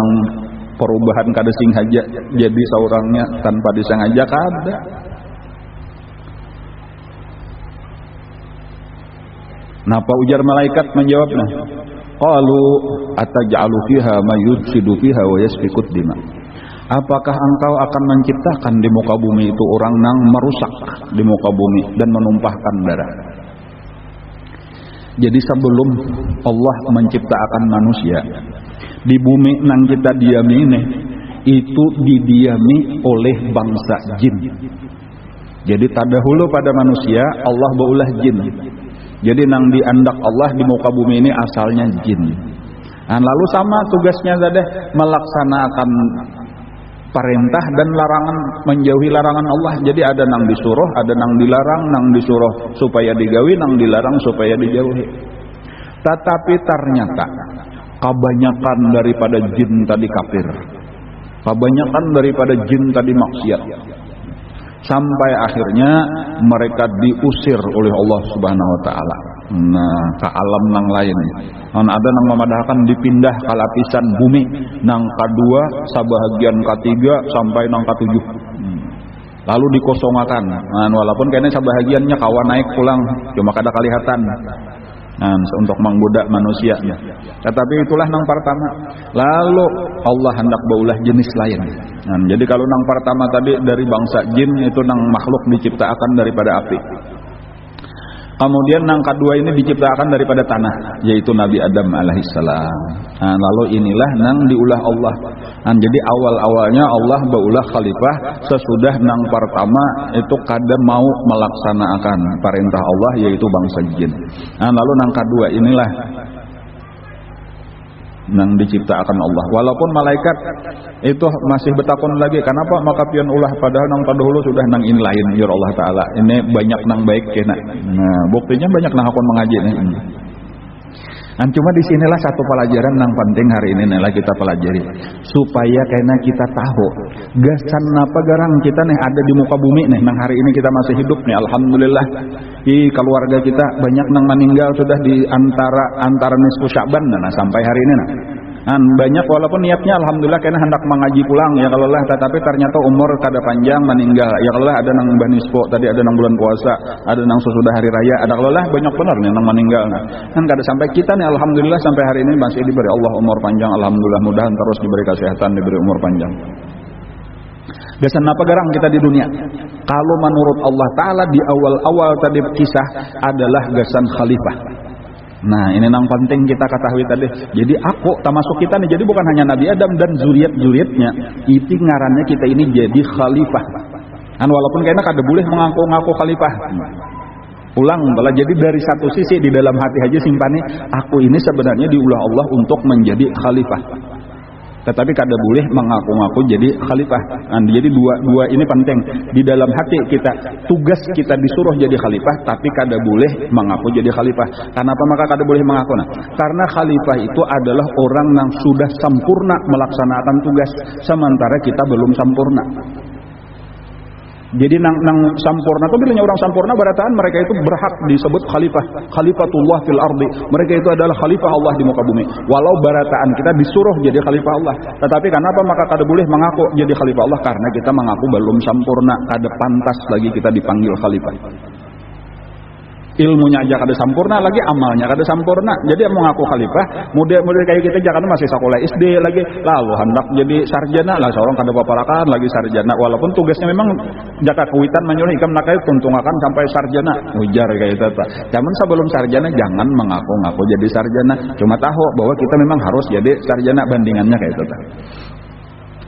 perubahan kada sengaja jadi seorangnya tanpa disengaja kada. Napa ujar malaikat menjawabnya? Qalu ataj'alu fiha may yufsidu fiha wa yasfiku dima. Apakah engkau akan menciptakan di muka bumi itu orang nang merusak di muka bumi dan menumpahkan darah? Jadi sebelum Allah menciptakan manusia, di bumi nang kita diami ini itu didiami oleh bangsa jin. Jadi tadahulu pada manusia Allah baulah jin. Jadi nang diandak Allah di muka bumi ini asalnya jin. Nah, lalu sama tugasnya saja melaksanakan perintah dan larangan, menjauhi larangan Allah. Jadi ada nang disuruh, ada nang dilarang, nang disuruh supaya digawi, nang dilarang supaya dijauhi. Tetapi ternyata kebanyakan daripada jin tadi kafir, kebanyakan daripada jin tadi maksiat, sampai akhirnya mereka diusir oleh Allah Subhanahu wa taala. Nah, ke alam nang lain. Nah, ada nang memadahkan dipindah ke lapisan bumi nang kedua, sabahagian ketiga sampai nang ketujuh. Lalu dikosongakan. Nah, walaupun kayaknya sabahagiannya kawan naik pulang, cuma kada kelihatan. Nah, untuk menggoda manusia. Tetapi itulah nang pertama. Lalu Allah hendak baulah jenis lain. Nah, jadi kalau nang pertama tadi dari bangsa jin itu nang makhluk diciptakan daripada api. Kemudian nang kedua ini diciptakan daripada tanah, yaitu Nabi Adam alaihissalam. Nah, lalu inilah nang diulah Allah. Nah, jadi awal-awalnya Allah baulah khalifah sesudah nang pertama itu kada mau melaksanakan perintah Allah yaitu bangsa jin. Nah, lalu nang kedua inilah nang diciptakan Allah. Walaupun malaikat itu masih bertakun lagi, kenapa maka pian ulah padahal nang tadahulu sudah nang ini lain ya Allah taala. Ini banyak nang baik kena. Nah, buktinya banyak nang akon mengaji nih. Cuma disinilah satu pelajaran yang penting hari ini nih kita pelajari, supaya karena kita tahu gasan apa garang kita nih ada di muka bumi nih, nang hari ini kita masih hidup nih, alhamdulillah. Di keluarga kita banyak nang meninggal sudah di antara nisfu Sya'ban nah sampai hari ini nah. Banyak walaupun niatnya alhamdulillah karena hendak mengaji pulang ya kalau lah, tetapi ternyata umur kada panjang meninggal ya kalau lah, ada nang banispo tadi, ada nang bulan puasa, ada nang sesudah hari raya, ada kalau lah banyak benar nih nang meninggal nah. Kan kada sampai kita nih alhamdulillah sampai hari ini masih diberi Allah umur panjang, alhamdulillah, mudahan terus diberi kesehatan, diberi umur panjang. Gasan apa garang kita di dunia? Kalau menurut Allah Ta'ala di awal-awal tadi kisah adalah gasan khalifah. Nah ini yang penting kita ketahui tadi. Jadi aku termasuk kita nih, jadi bukan hanya Nabi Adam dan zuriat-zuriatnya, itu ngarannya kita ini jadi khalifah. Walaupun kayaknya kada boleh mengaku-ngaku khalifah. Ulang telah, jadi dari satu sisi di dalam hati aja simpani, aku ini sebenarnya diulah Allah untuk menjadi khalifah. Tetapi kada boleh mengaku-ngaku jadi khalifah. Jadi dua ini penting di dalam hati kita. Tugas kita disuruh jadi khalifah, tapi kada boleh mengaku jadi khalifah. Kenapa maka kada boleh mengaku? Karena khalifah itu adalah orang yang sudah sempurna melaksanakan tugas, sementara kita belum sempurna. Jadi nang sampurna itu bilangnya orang sampurna barataan mereka itu berhak disebut khalifah, khalifatullah fil ardi. Mereka itu adalah khalifah Allah di muka bumi. Walau barataan kita disuruh jadi khalifah Allah, tetapi kenapa maka kada boleh mengaku jadi khalifah Allah? Karena kita mengaku belum sempurna, kada pantas lagi kita dipanggil khalifah. Ilmunya aja kada sempurna, lagi amalnya kada sempurna. Jadi mau ngaku khalifah, muda kayak kita jangan masih sekolah SD lagi, lalu hendak jadi sarjana lah, seorang kada paparakan lagi sarjana, walaupun tugasnya memang jaka kuitan menyuruh ikam nakai tuntungakan sampai sarjana, ujar kayak itu. Cuman sebelum sarjana jangan mengaku-ngaku jadi sarjana, cuma tahu bahwa kita memang harus jadi sarjana, bandingannya kayak itu.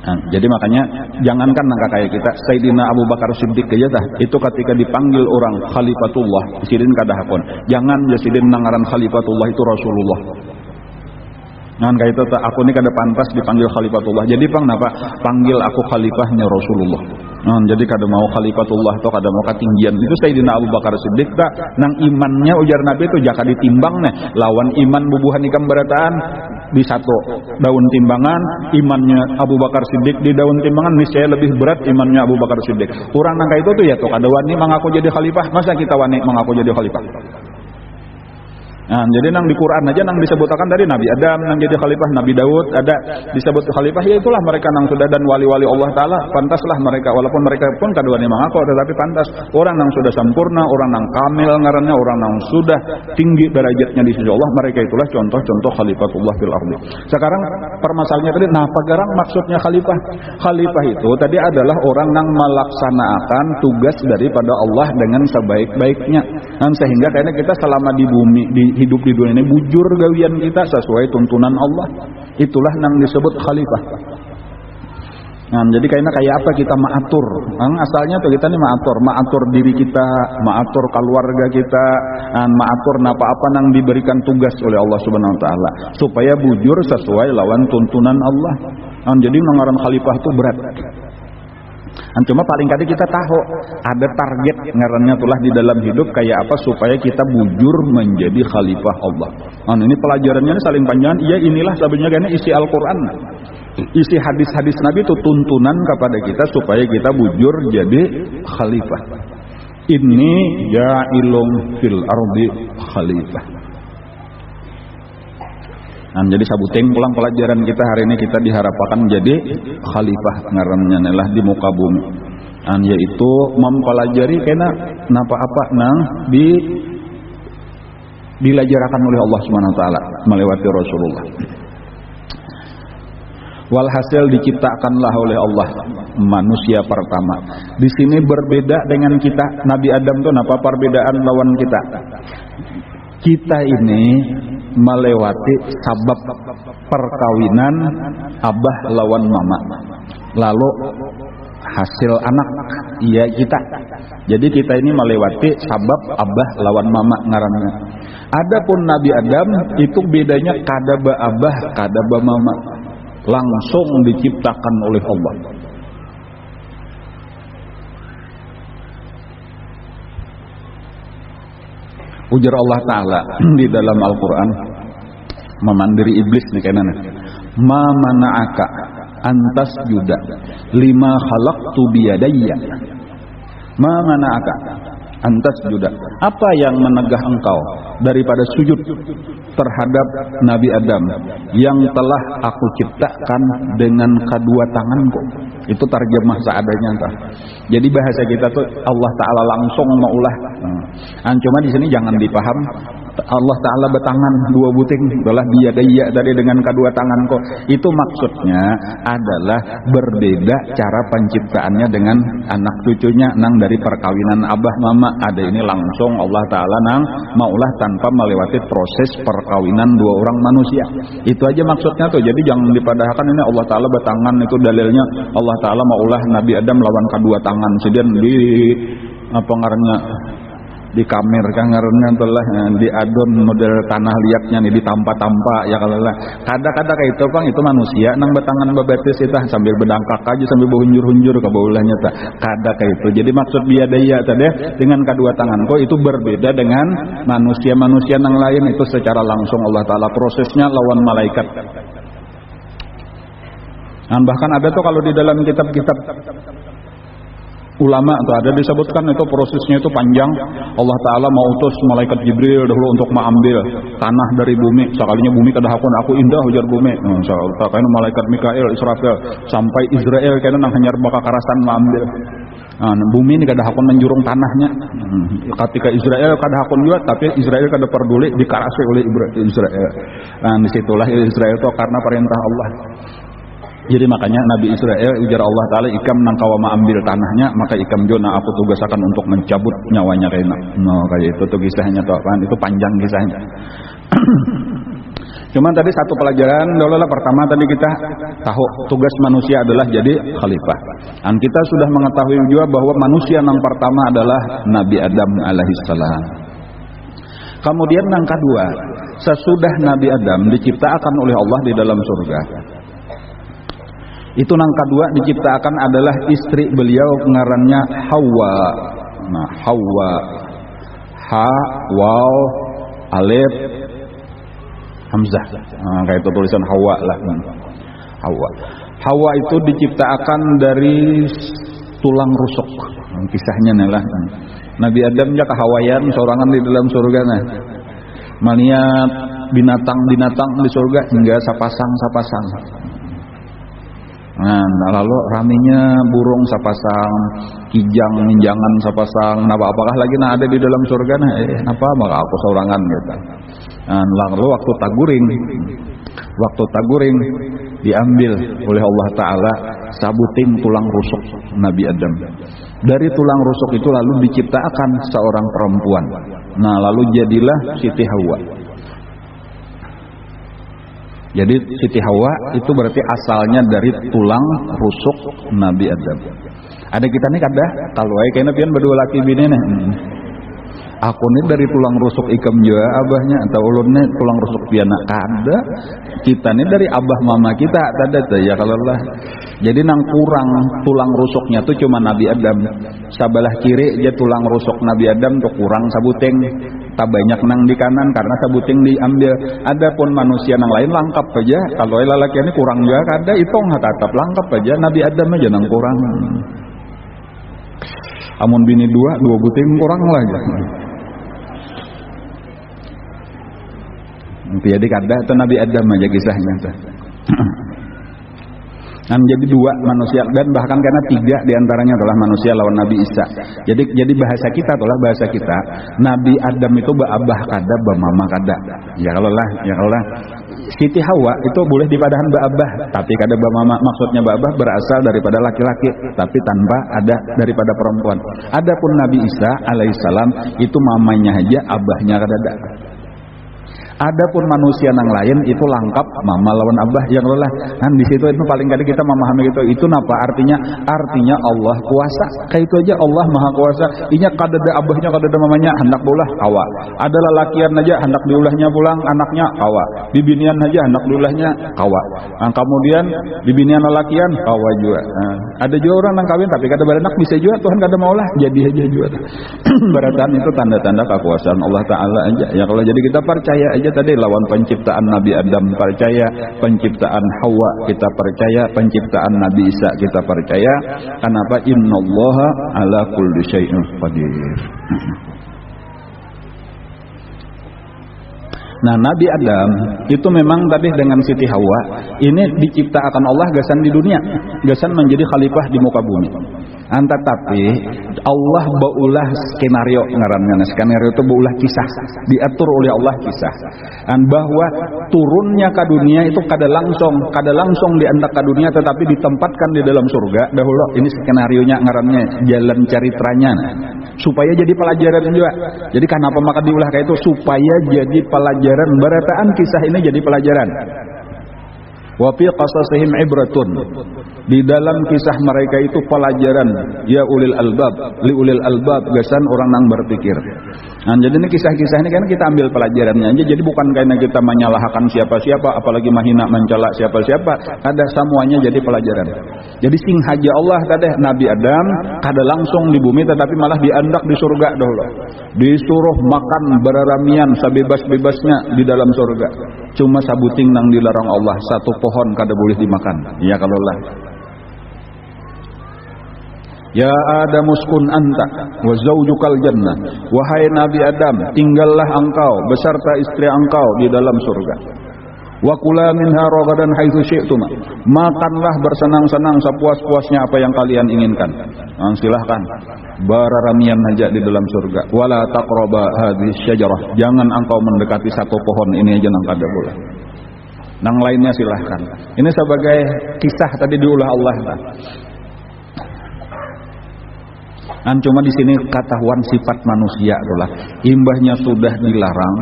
Jadi makanya jangankan nangka kayak kita, Sayyidina Abu Bakar Siddiq aja itu ketika dipanggil orang khalifatullah, sidin kada hakon. Jangan ya sidin nangaran khalifatullah itu Rasulullah. Kayak itu aku ini kada pantas dipanggil khalifatullah. Jadi napa panggil aku khalifahnya Rasulullah. Jadi kada mau khalifatullah atau kada mau ketinggian. Itu Sayyidina Abu Bakar Siddiq nang imannya ujar Nabi itu jaka ditimbang nih lawan iman bubuhan ikam barataan di satu daun timbangan, imannya Abu Bakar Siddiq di daun timbangan niscaya lebih berat imannya Abu Bakar Siddiq. Kurang nangka itu tuh ya tuh kada wani mengaku jadi khalifah, masa kita wani mengaku jadi khalifah? Jadi nang di Quran aja nang disebutkan dari Nabi Adam nang jadi khalifah, Nabi Daud ada disebut khalifah, ya itulah mereka nang sudah dan wali-wali Allah Ta'ala, pantaslah mereka, walaupun mereka pun kaduani mengaku, tetapi pantas orang nang sudah sempurna, orang nang kamil ngarannya, orang nang sudah tinggi derajatnya di sisi Allah, mereka itulah contoh-contoh khalifatullah fil ardi. Sekarang permasalahannya tadi, apa garang maksudnya khalifah? Khalifah itu tadi adalah orang nang melaksanakan tugas daripada Allah dengan sebaik-baiknya, sehingga kayaknya kita selama di bumi, hidup di dunia ini bujur gawian kita sesuai tuntunan Allah, itulah yang disebut khalifah. Jadi kayak apa kita maatur, asalnya tuh kita nih maatur diri kita, maatur keluarga kita, maatur apa nang diberikan tugas oleh Allah Subhanahu Wa Taala supaya bujur sesuai lawan tuntunan Allah. Jadi nangaran khalifah itu berat. Cuma paling kali kita tahu ada target ngarannya tulah di dalam hidup kayak apa supaya kita bujur menjadi khalifah Allah. Ini pelajarannya saling panjang. Iya, inilah sebenarnya isi Al-Quran, isi hadis-hadis Nabi itu tuntunan kepada kita supaya kita bujur jadi khalifah. Inni ja'ilun fil ardi khalifah. Jadi sabuting pulang pelajaran kita hari ini, kita diharapkan jadi khalifah ngarannya lah di muka bumi, yaitu mempelajari kena apa nang dilajarakan oleh Allah Subhanahu Wa Taala melewati Rasulullah. Walhasil diciptakanlah oleh Allah manusia pertama. Di sini berbeda dengan kita. Nabi Adam tuh apa perbedaan lawan kita? Kita ini melewati sabab perkawinan abah lawan mama, lalu hasil anak, iya kita. Jadi kita ini melewati sabab abah lawan mama ngarannya. Adapun Nabi Adam itu bedanya kadaba abah kadaba mama, langsung diciptakan oleh Allah. Ujar Allah Ta'ala di dalam Al-Quran, memandiri iblis nih kayaknya. Ma mana'aka antas juda lima khalaqtu biyadayya. Ma mana'aka antas juda, apa yang menegah engkau daripada sujud terhadap Nabi Adam yang telah aku ciptakan dengan kedua tanganku. Itu terjemah seadanya entah. Jadi bahasa kita tuh Allah Ta'ala langsung maulah. Cuma di sini jangan dipaham Allah Ta'ala bertangan dua buting adalah biyadayya dari dengan kedua tanganku. Itu maksudnya adalah berbeda cara penciptaannya dengan anak cucunya nang dari perkawinan abah mama. Ada ini langsung Allah Ta'ala nang maulah tanpa melewati proses perkawinan dua orang manusia. Itu aja maksudnya tuh. Jadi jangan dipadahkan ini Allah Ta'ala bertangan itu dalilnya Allah Ta'ala maulah Nabi Adam lawan kedua tangan. Sedang di apa ngarannya di kamer kan ngarannya telah di adon model tanah liatnya nih ditampa-tampa ya kalau lah kada-kada kayak itu Bang, itu manusia nang bertangan bebetis itu sambil berdangkak aja sambil berhunjur-hunjur ke baulahnya tak kada kayak itu. Jadi maksud biadaya tadi dengan kedua tanganku itu berbeda dengan manusia-manusia nang lain. Itu secara langsung Allah Ta'ala prosesnya lawan malaikat. Bahkan ada tuh kalau di dalam kitab-kitab ulama tuh ada disebutkan itu prosesnya itu panjang. Allah Ta'ala mau utus malaikat Jibril dahulu untuk mengambil tanah dari bumi. Sekalinya bumi kadahakun aku indah ujar bumi. Kayaknya malaikat Mikail, Israfil sampai Israel kayaknya nang hanyar baka karasan mengambil. Bumi ini kadahakun menjurung tanahnya. Ketika Israel kadahakun juga, tapi Israel kada peduli dikarasi oleh Israel. Disitulah Israel itu karena perintah Allah. Jadi makanya Nabi Israel ujar Allah Ta'ala ikam nangkawa ambil tanahnya, maka ikam jona aku tugasakan untuk mencabut nyawanya kayaknya. Kayak itu tuh kisahnya tuh kan, itu panjang kisahnya. Cuman tadi satu pelajaran dulu lah, pertama tadi kita tahu tugas manusia adalah jadi khalifah. Dan kita sudah mengetahui juga bahwa manusia yang pertama adalah Nabi Adam alaihissalam. Kemudian yang kedua, sesudah Nabi Adam diciptakan oleh Allah di dalam surga, itu yang kedua diciptakan adalah istri beliau ngarannya Hawa. Nah, Hawa, ha, waw, alif, hamzah. Kayak itu tulisan Hawa lah. Hawa. Hawa itu diciptakan dari tulang rusuk. Kisahnya nih lah. Nabi Adam ya kehawayan seorangan di dalam surga nah. Melihat binatang-binatang di surga hingga sapasang. Nah, lalu raminya burung sapasang, kijang minjangan sapasang. Nah, apakah lagi nah ada di dalam surga nah? Apa maka aku seorangan gitu. Nah, lalu waktu taguring diambil oleh Allah Ta'ala sabuting tulang rusuk Nabi Adam. Dari tulang rusuk itu lalu diciptakan seorang perempuan. Nah, lalu jadilah Siti Hawa. Jadi Siti Hawa itu berarti asalnya dari tulang rusuk Nabi Adam. Ada kita nih kada kalau kayaknya pian berdua laki bini nih. Aku nih dari tulang rusuk ikam juga abahnya atau ulunnya tulang rusuk piana kada. Kita nih dari abah mama kita ada ya kalau lah. Jadi nang kurang tulang rusuknya tuh cuma Nabi Adam. Sabalah kiri dia tulang rusuk Nabi Adam tuh kurang sabuting. Tak banyak nang di kanan karena sabuting diambil. Adapun manusia nang lain lengkap aja. Kalau lelaki ini kurang juga kada itu nggak tetap lengkap aja. Nabi Adam aja nang kurang. Amun bini dua buting kurang lagi. Jadi kada itu Nabi Adam aja kisahnya tuh. Dan jadi dua manusia dan bahkan karena tiga diantaranya adalah manusia lawan Nabi Isa. Jadi bahasa kita adalah bahasa kita Nabi Adam itu beabah kada bemama kada. Ya kalau lah Siti Hawa itu boleh dipadahan beabah tapi kada bemama. Maksudnya beabah berasal daripada laki-laki tapi tanpa ada daripada perempuan. Adapun Nabi Isa alaihissalam itu mamanya aja abahnya kada ada. Adapun manusia yang lain itu lengkap mama lawan abah yang lelah. Di situ itu paling kali kita memahami gitu. Itu napa artinya? Artinya Allah kuasa. Kayak itu aja Allah maha kuasa. Inya kadada abahnya kadada mamanya hendak diulah kawa. Ada lelakian aja hendak diulahnya pulang anaknya kawa. Bibinian aja hendak diulahnya kawa. Kemudian bibinian lelakian kawa juga. Ada juga orang yang kawin tapi kada beranak bisa juga Tuhan kada maulah jadi aja juga. Berarti itu tanda-tanda kekuasaan Allah Ta'ala aja. Ya kalau jadi kita percaya aja tadi lawan penciptaan Nabi Adam percaya, penciptaan Hawa kita percaya, penciptaan Nabi Isa kita percaya. Kenapa? Innallaha ala kulli syai'in qadir. Nah, Nabi Adam itu memang tadi dengan Siti Hawa ini diciptakan Allah gasan di dunia, gasan menjadi khalifah di muka bumi. Tetapi Allah baulah skenario ngaranna. Skenario itu baulah kisah, diatur oleh Allah kisah. Dan bahwa turunnya ke dunia itu kada langsung diantar ke dunia, tetapi ditempatkan di dalam surga dahulu. Ini skenarionya ngarannya, jalan caritranya. Supaya jadi pelajaran juga. Jadi kenapa maka diulah kayak itu? Supaya jadi pelajaran. Berataan kisah ini jadi pelajaran. Wa fi qasasihim ibratun. Di dalam kisah mereka itu pelajaran, ya ulil albab, li ulil albab, gasan orang nang berpikir. Nah, jadi ini kisah-kisah ini kan kita ambil pelajarannya aja. Jadi bukan karena kita menyalahkan siapa-siapa, apalagi menghina mencela siapa-siapa. Ada semuanya jadi pelajaran. Jadi sing haja Allah tadi Nabi Adam kada langsung di bumi, tetapi malah diandak di surga dahulu. Disuruh makan beraramian sebebas-bebasnya di dalam surga. Cuma sabuting nang dilarang Allah, satu pohon kada boleh dimakan. Ya kalau lah. Ya Adam uskun anta wa zaujukal jannah. Wahai Nabi Adam, tinggallah engkau beserta istri engkau di dalam surga. Wa kula minha ragadan haitsu syi'tuma. Makanlah bersenang-senang sepuas-puasnya apa yang kalian inginkan. Nah, silahkan beraramian aja di dalam surga. Wala taqraba hadhihi syajarah. Jangan engkau mendekati satu pohon ini aja nang kada boleh. Nang lainnya silahkan. Ini sebagai kisah tadi diulah Allah. Dan cuma di sini ketahuan sifat manusia itulah, imbahnya sudah dilarang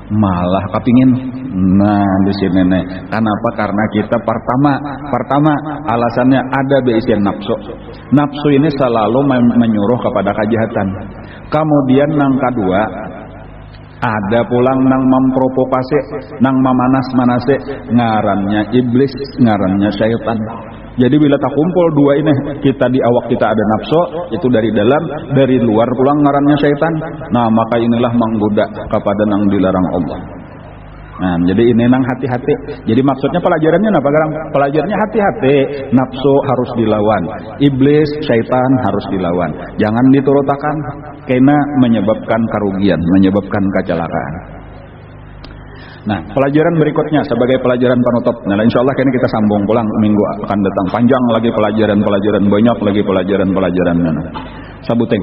malah kepingin. Nah di sini nih, kenapa? Karena kita pertama alasannya ada beisian nafsu. Nafsu ini selalu menyuruh kepada kejahatan. Kemudian nang kedua, ada pulang nang memprovokasi, nang memanas-manase, ngarannya iblis, ngarannya syaitan. Jadi bila tak kumpul dua ini, kita di awak kita ada nafsu, itu dari dalam, dari luar pulang ngarannya syaitan. Nah maka inilah menggoda kepada nang dilarang Allah. Nah jadi ini nang hati-hati. Jadi maksudnya pelajarannya apa sekarang? Pelajarannya hati-hati. Nafsu harus dilawan, iblis, syaitan harus dilawan. Jangan diturutakan, karena menyebabkan kerugian, menyebabkan kecelakaan. Nah, pelajaran berikutnya sebagai pelajaran penutup. Nah, insya Allah ini kita sambung pulang minggu akan datang. Panjang lagi pelajaran-pelajaran, banyak lagi pelajaran-pelajaran. Sabuting.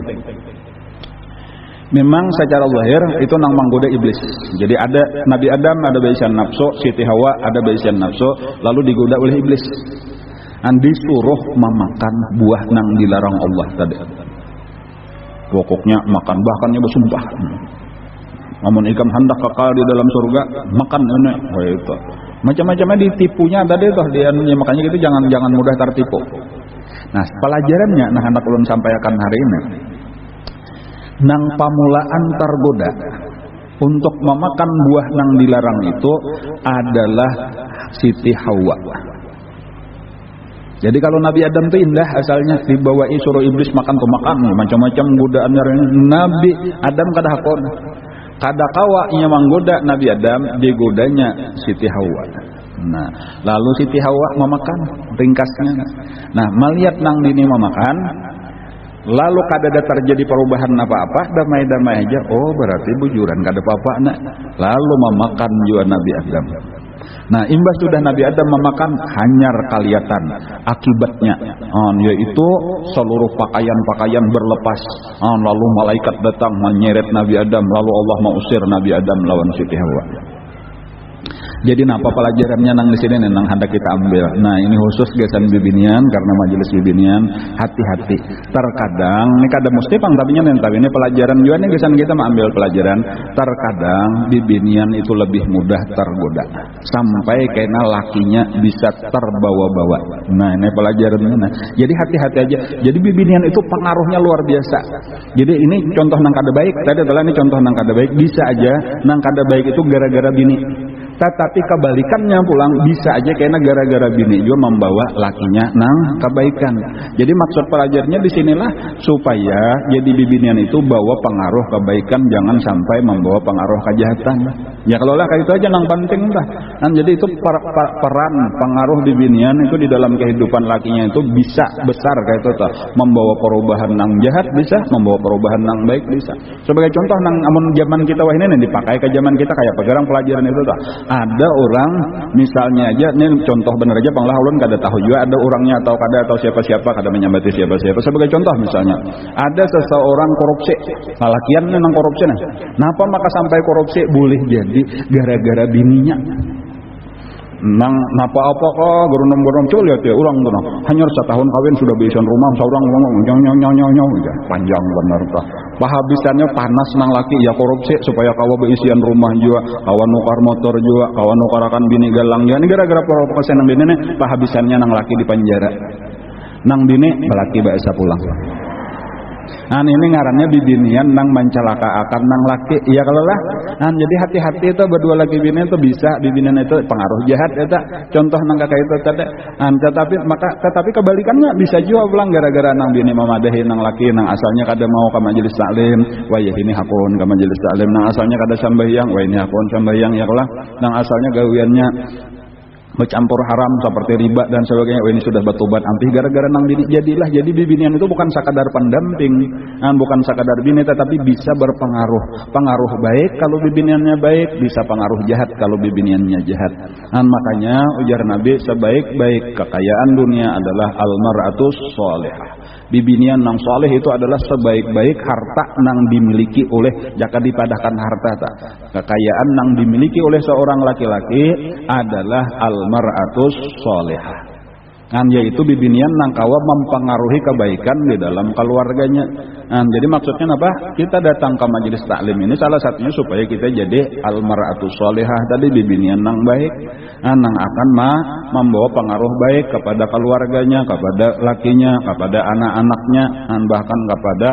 Memang secara zahir itu nang menggoda iblis. Jadi ada Nabi Adam, ada baisian nafsu, Siti Hawa, ada baisian nafsu, lalu digoda oleh iblis. Dan disuruh memakan buah nang dilarang Allah tadi. Pokoknya makan, bahkannya bersumpah. Namun ikam hendak kekal di dalam surga, makan ini. Oh itu. Macam-macamnya ditipunya tadi tuh dia, makanya gitu jangan mudah tertipu. Nah, pelajarannya nah hendak ulun sampaikan hari ini. Nang pamulaan tergoda untuk memakan buah nang dilarang itu adalah Siti Hawa. Jadi kalau Nabi Adam itu indah asalnya, dibawai suruh iblis makan tuh makan, macam-macam godaannya. Nabi Adam kada hakon. Kada kawa ia menggoda Nabi Adam, digodanya Siti Hawa. Nah, lalu Siti Hawa memakan ringkasnya. Nah, melihat nang dini memakan, lalu kada terjadi perubahan apa-apa, damai-damai aja. Oh, berarti bujuran kada apa-apa nak. Lalu memakan juga Nabi Adam. Nah, imbas sudah Nabi Adam memakan, hanyar kelihatan akibatnya, yaitu seluruh pakaian-pakaian berlepas. Lalu malaikat datang menyeret Nabi Adam, lalu Allah mengusir Nabi Adam lawan Siti Hawa. Jadi apa pelajarannya nang di sini nang hendak kita ambil. Nah ini khusus gasan bibinian, karena majelis bibinian hati-hati. Terkadang ini kada mesti pangtapinya tapi ini pelajaran juga nih gasan kita mengambil pelajaran. Terkadang bibinian itu lebih mudah tergoda sampai kena lakinya bisa terbawa-bawa. Nah ini pelajarannya. Nah, jadi hati-hati aja. Jadi bibinian itu pengaruhnya luar biasa. Jadi ini contoh nang kada baik. Tadi adalah ini contoh nang kada baik. Bisa aja nang kada baik itu gara-gara bini. Tetapi kebalikannya pulang bisa aja karena gara-gara bini juga membawa lakinya nang kebaikan. Jadi maksud pelajarnya di sinilah supaya jadi bibinian itu bawa pengaruh kebaikan, jangan sampai membawa pengaruh kejahatan. Ya kalau lah kayak itu aja nang penting dah. Kan jadi itu peran pengaruh bibinian itu di dalam kehidupan lakinya itu bisa besar kayak itu tuh. Membawa perubahan nang jahat bisa, membawa perubahan nang baik bisa. Sebagai contoh nang amun zaman kita wah ini dipakai ke zaman kita kayak pegarang pelajaran itu tuh. Ada orang misalnya aja ini contoh bener aja panglah ulun kada tahu juga ada orangnya atau siapa-siapa kada menyambati siapa-siapa. Sebagai contoh misalnya ada seseorang korupsi. Lalakian nang korupsi nah. Napa maka sampai korupsi boleh jadi gara-gara bininya nang napa apa kok geronom-geronom coba lihat ya orang tuh hanya setahun kawin sudah bisian rumah seorang ngomong nyong panjang bener tuh pahabisannya panas nang laki ya korupsi supaya kawa beisian rumah juga kawan nukar motor juga kawan nukarakan bini galang ya ini gara-gara provokasi nang bini nih pahabisannya nang laki di penjara nang bini belaki baisa pulang. Nah ini ngarannya bibinian nang mencelaka akan nang laki iya kalau lah nah, jadi hati-hati itu berdua laki bini itu bisa bibinian itu pengaruh jahat ya contoh nang kakak itu tetapi kebalikannya bisa juga pulang gara-gara nang bini memadahi nang laki nang asalnya kada mau ke majelis taklim wah ya ini hakun ke majelis taklim nang asalnya kada sambayang wah ini hakun sambayang ya kalau nang asalnya gawiannya bercampur haram seperti riba dan sebagainya. Oh, ini sudah batobat anti gara-gara nang bini jadi bibinian itu bukan sekadar pendamping, bukan sekadar bini tetapi bisa pengaruh baik kalau bibiniannya baik, bisa pengaruh jahat kalau bibiniannya jahat. Makanya ujar Nabi sebaik-baik kekayaan dunia adalah al-mar'atus shalihah. Bibinian nang soleh itu adalah sebaik-baik harta nang dimiliki oleh jaka dipadahkan harta tak. Kekayaan nang dimiliki oleh seorang laki-laki adalah al-mar'atus sholihah. Yaitu bibinian nang kawa mempengaruhi kebaikan di dalam keluarganya. Jadi maksudnya apa? Kita datang ke majelis taklim ini salah satunya supaya kita jadi al-mar'atus sholihah tadi bibinian nang baik, nang akan membawa pengaruh baik kepada keluarganya, kepada lakinya, kepada anak-anaknya, bahkan kepada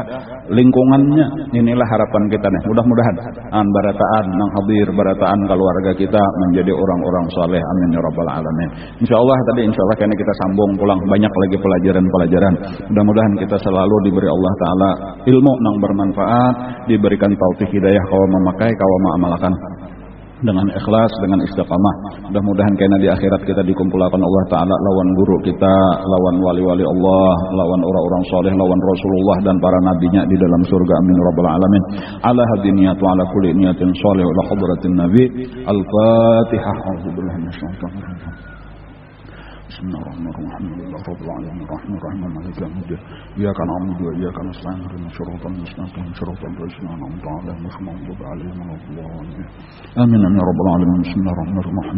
lingkungannya. Inilah harapan kita nih. Mudah-mudahan barataan nang hadir, barataan keluarga kita menjadi orang-orang saleh. Amin ya rabbal alamin. Insyaallah kayaknya kita sambung pulang banyak lagi pelajaran. Mudah-mudahan kita selalu diberi Allah taala ilmu nang bermanfaat, diberikan taufik hidayah kawa memakai, kawa mengamalkan dengan ikhlas, dengan istiqamah. Mudah-mudahan karena di akhirat kita dikumpulkan Allah Ta'ala lawan guru kita, lawan wali-wali Allah, lawan orang-orang soleh, lawan Rasulullah dan para nabinya di dalam surga. Amin rabbal alamin. Ala hadhihi niyat wa ala kulli niyatin shalih wa hadratin nabi. Al-Fatihah. A'udzubillahi minasyaitonir rajim. Bismillahirrahmanirrahim. Rabbil alamin arrahmanirrahim maliki yaumiddin. Iyyaka na'budu wa iyyaka nasta'in. Ihdinas siratal mustaqim. Siratal ladzina an'amta 'alaihim ghairil maghdubi 'alaihim waladdallin. Amin ya rabbal alamin. Bismillahirrahmanirrahim.